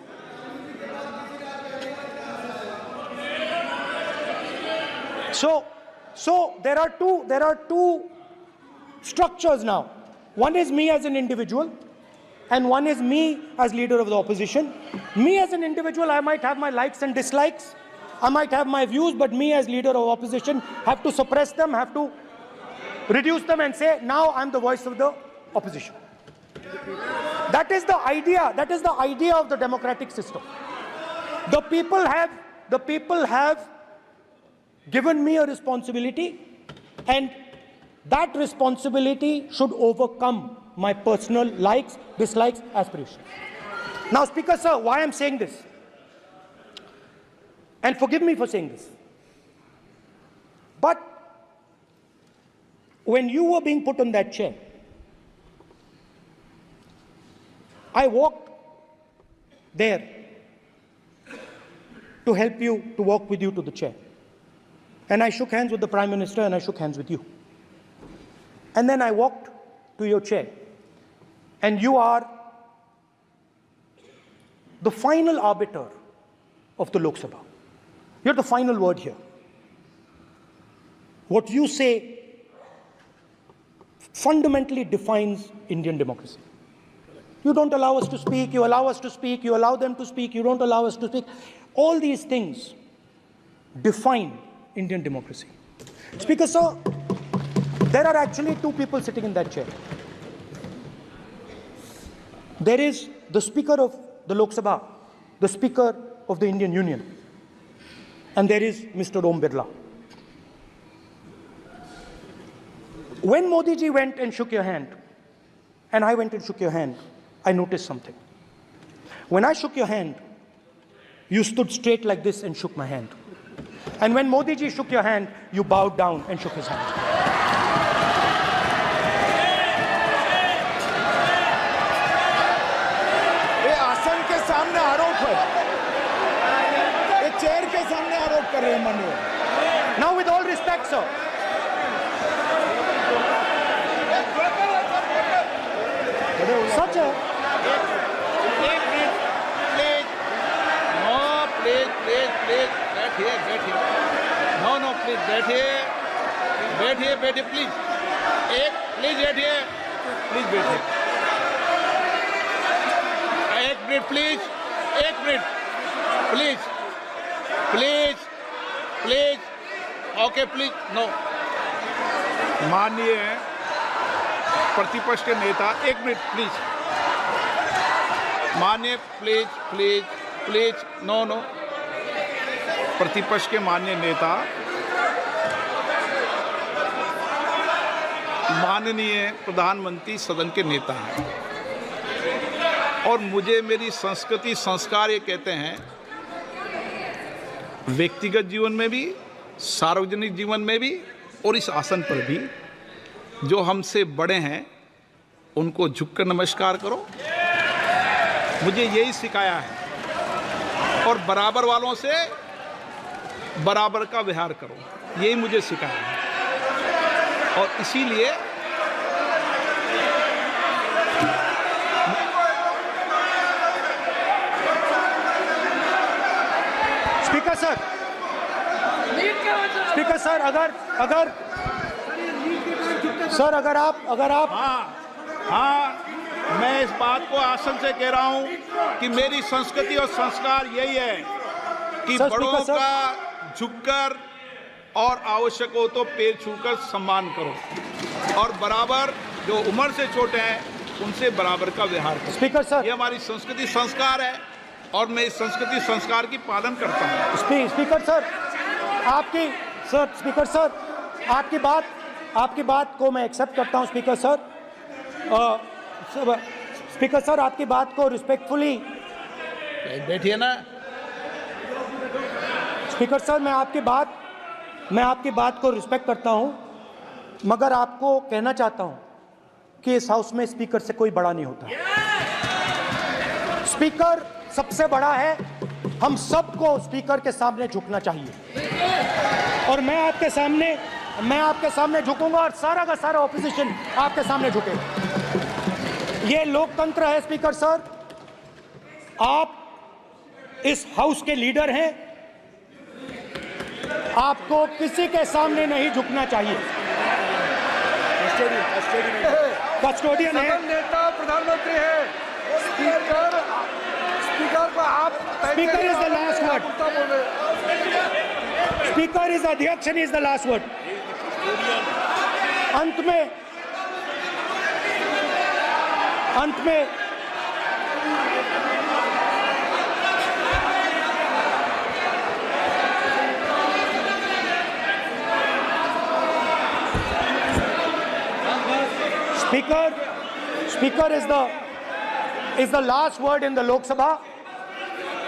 So there are two structures now. One is me as an individual, and one is me as leader of the opposition. Me as an individual, I might have my likes and dislikes. I might have my views, but me as leader of opposition have to suppress them, have to reduce them and say, now I'm the voice of the opposition. That is the idea. That is the idea of the democratic system. The people have given me a responsibility, and that responsibility should overcome my personal likes, dislikes, aspirations. Now, Speaker sir, why I'm saying this? And forgive me for saying this. But when you were being put on that chair, I walked there to help you, to walk with you to the chair. And I shook hands with the Prime Minister and I shook hands with you. And then I walked to your chair. And you are the final arbiter of the Lok Sabha. You're the final word here. What you say fundamentally defines Indian democracy. You don't allow us to speak, you allow us to speak, you allow them to speak, you don't allow us to speak. All these things define Indian democracy. Speaker, sir, there are actually two people sitting in that chair. There is the Speaker of the Lok Sabha, the Speaker of the Indian Union, and there is Mr. Om Birla. When Modi ji went and shook your hand, and I went and shook your hand, I noticed something. When I shook your hand, you stood straight like this and shook my hand. And when Modi ji shook your hand, you bowed down and shook his hand. ये आसन के सामने आरोप है, ये चेयर के सामने आरोप कर रहे हैं माननीय। Now, with all respect, sir, such a बैठिए प्लीज, प्लीज बैठिए, प्लीज बैठिए, एक minute please, okay please, no. माननीय प्रतिपक्ष के नेता, एक मिनट प्लीज, माननीय प्लीज, नो। प्रतिपक्ष के माननीय नेता, माननीय प्रधानमंत्री सदन के नेता हैं, और मुझे मेरी संस्कृति संस्कार ये कहते हैं, व्यक्तिगत जीवन में भी, सार्वजनिक जीवन में भी, और इस आसन पर भी, जो हमसे बड़े हैं उनको झुककर नमस्कार करो। मुझे यही सिखाया है, और बराबर वालों से बराबर का व्यवहार करो, यही मुझे सिखाया है। और इसीलिए स्पीकर सर, अगर आप हाँ, मैं इस बात को आसन से कह रहा हूं कि मेरी संस्कृति और संस्कार यही है कि बड़ों का झुककर और आवश्यक हो तो पैर छूकर सम्मान करो, और बराबर जो उम्र से छोटे हैं उनसे बराबर का व्यवहार करो। स्पीकर सर, ये हमारी संस्कृति संस्कार है, और मैं इस संस्कृति संस्कार की पालन करता हूँ। स्पीकर सर, आपकी बात को मैं एक्सेप्ट करता हूँ। स्पीकर सर, आपकी बात को रिस्पेक्टफुली, बैठिए ना। स्पीकर सर, मैं आपकी बात को रिस्पेक्ट करता हूं, मगर आपको कहना चाहता हूं कि इस हाउस में स्पीकर से कोई बड़ा नहीं होता। स्पीकर सबसे बड़ा है, हम सबको स्पीकर के सामने झुकना चाहिए, और मैं आपके सामने झुकूंगा, और सारा का सारा ऑपोजिशन आपके सामने झुकेगा। ये लोकतंत्र है। स्पीकर सर, आप इस हाउस के लीडर हैं, आपको किसी के सामने नहीं झुकना चाहिए। कस्टोडियन है, नेता प्रधानमंत्री है, स्पीकर को आप, speaker is the last word, speaker is अध्यक्ष and is the last word. अंत में Speaker is the last word in the Lok Sabha,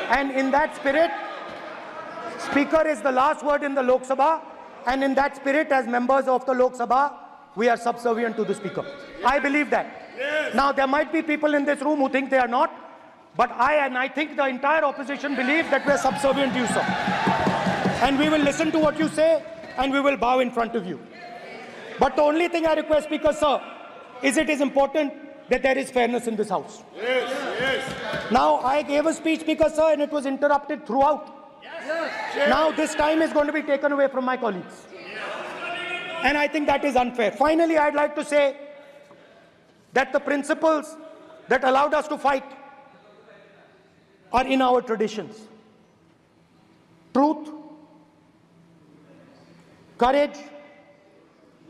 and in that spirit, Speaker is the last word in the Lok Sabha, and in that spirit, as members of the Lok Sabha, we are subservient to the Speaker. I believe that. Yes. Now, there might be people in this room who think they are not, but I think the entire opposition believes that we are subservient to you, sir. And we will listen to what you say, and we will bow in front of you. But the only thing I request, Speaker, sir, is it is important that there is fairness in this house. Yes. Now, I gave a speech, Speaker, sir, and it was interrupted throughout. Yes. Now, this time is going to be taken away from my colleagues. And I think that is unfair. Finally, I'd like to say that the principles that allowed us to fight are in our traditions. Truth, courage,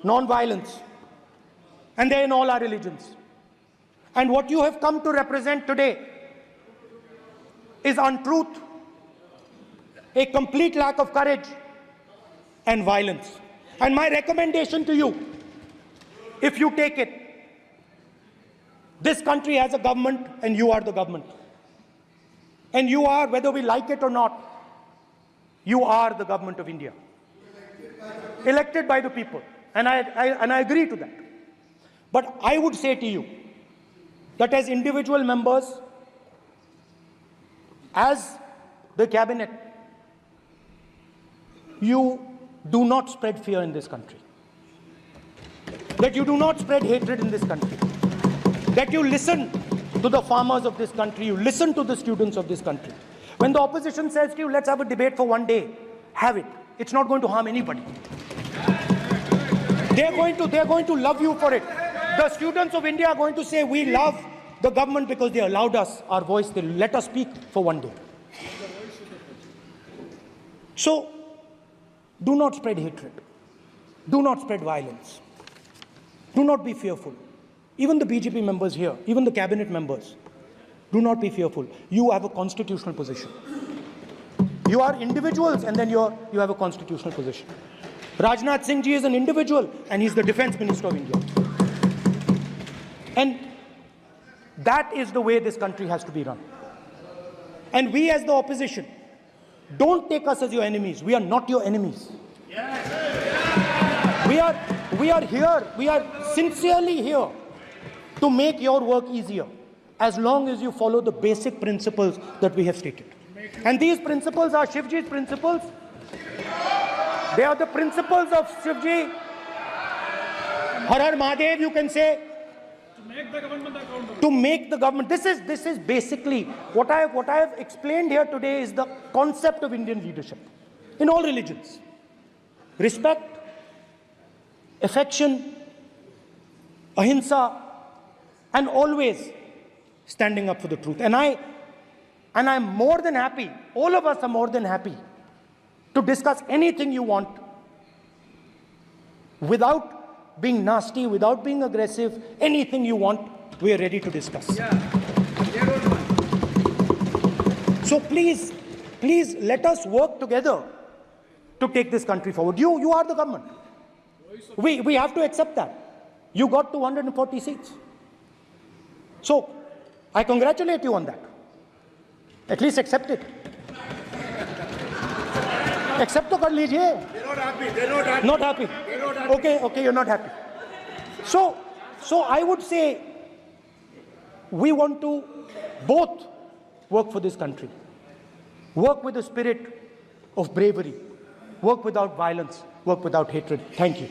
non-violence. And they're in all our religions. And what you have come to represent today is untruth, a complete lack of courage, and violence. And my recommendation to you, if you take it, this country has a government and you are the government. And you are, whether we like it or not, you are the government of India. Elected by the people. And I agree to that. But I would say to you that as individual members, as the cabinet, you do not spread fear in this country. That you do not spread hatred in this country. That you listen to the farmers of this country, you listen to the students of this country. When the opposition says to you, let's have a debate for one day, have it. It's not going to harm anybody. They're going to love you for it. The students of India are going to say, we love the government because they allowed us our voice, they let us speak for one day. So, do not spread hatred. Do not spread violence. Do not be fearful. Even the BJP members here, even the cabinet members, do not be fearful. You have a constitutional position. You are individuals and then you have a constitutional position. Rajnath Singh ji is an individual and he's the Defense Minister of India. And that is the way this country has to be run. And we as the opposition, don't take us as your enemies. We are not your enemies. We are here, we are sincerely here to make your work easier, as long as you follow the basic principles that we have stated. And these principles are Shivji's principles. They are the principles of Shivji. Har Har Mahadev, you can say. To make the government. This is basically what I have explained here today is the concept of Indian leadership in all religions. Respect, affection, ahimsa, and always standing up for the truth. And I'm more than happy, all of us are more than happy to discuss anything you want without being nasty, without being aggressive. Anything you want, we are ready to discuss. So please let us work together to take this country forward. You are the government. We have to accept that. You got 240 seats. So I congratulate you on that. At least accept it. Accept to kar lijiye. They're not happy. They're not happy. Not happy. They're not happy. Okay, you're not happy. So I would say we want to both work for this country. Work with the spirit of bravery. Work without violence. Work without hatred. Thank you.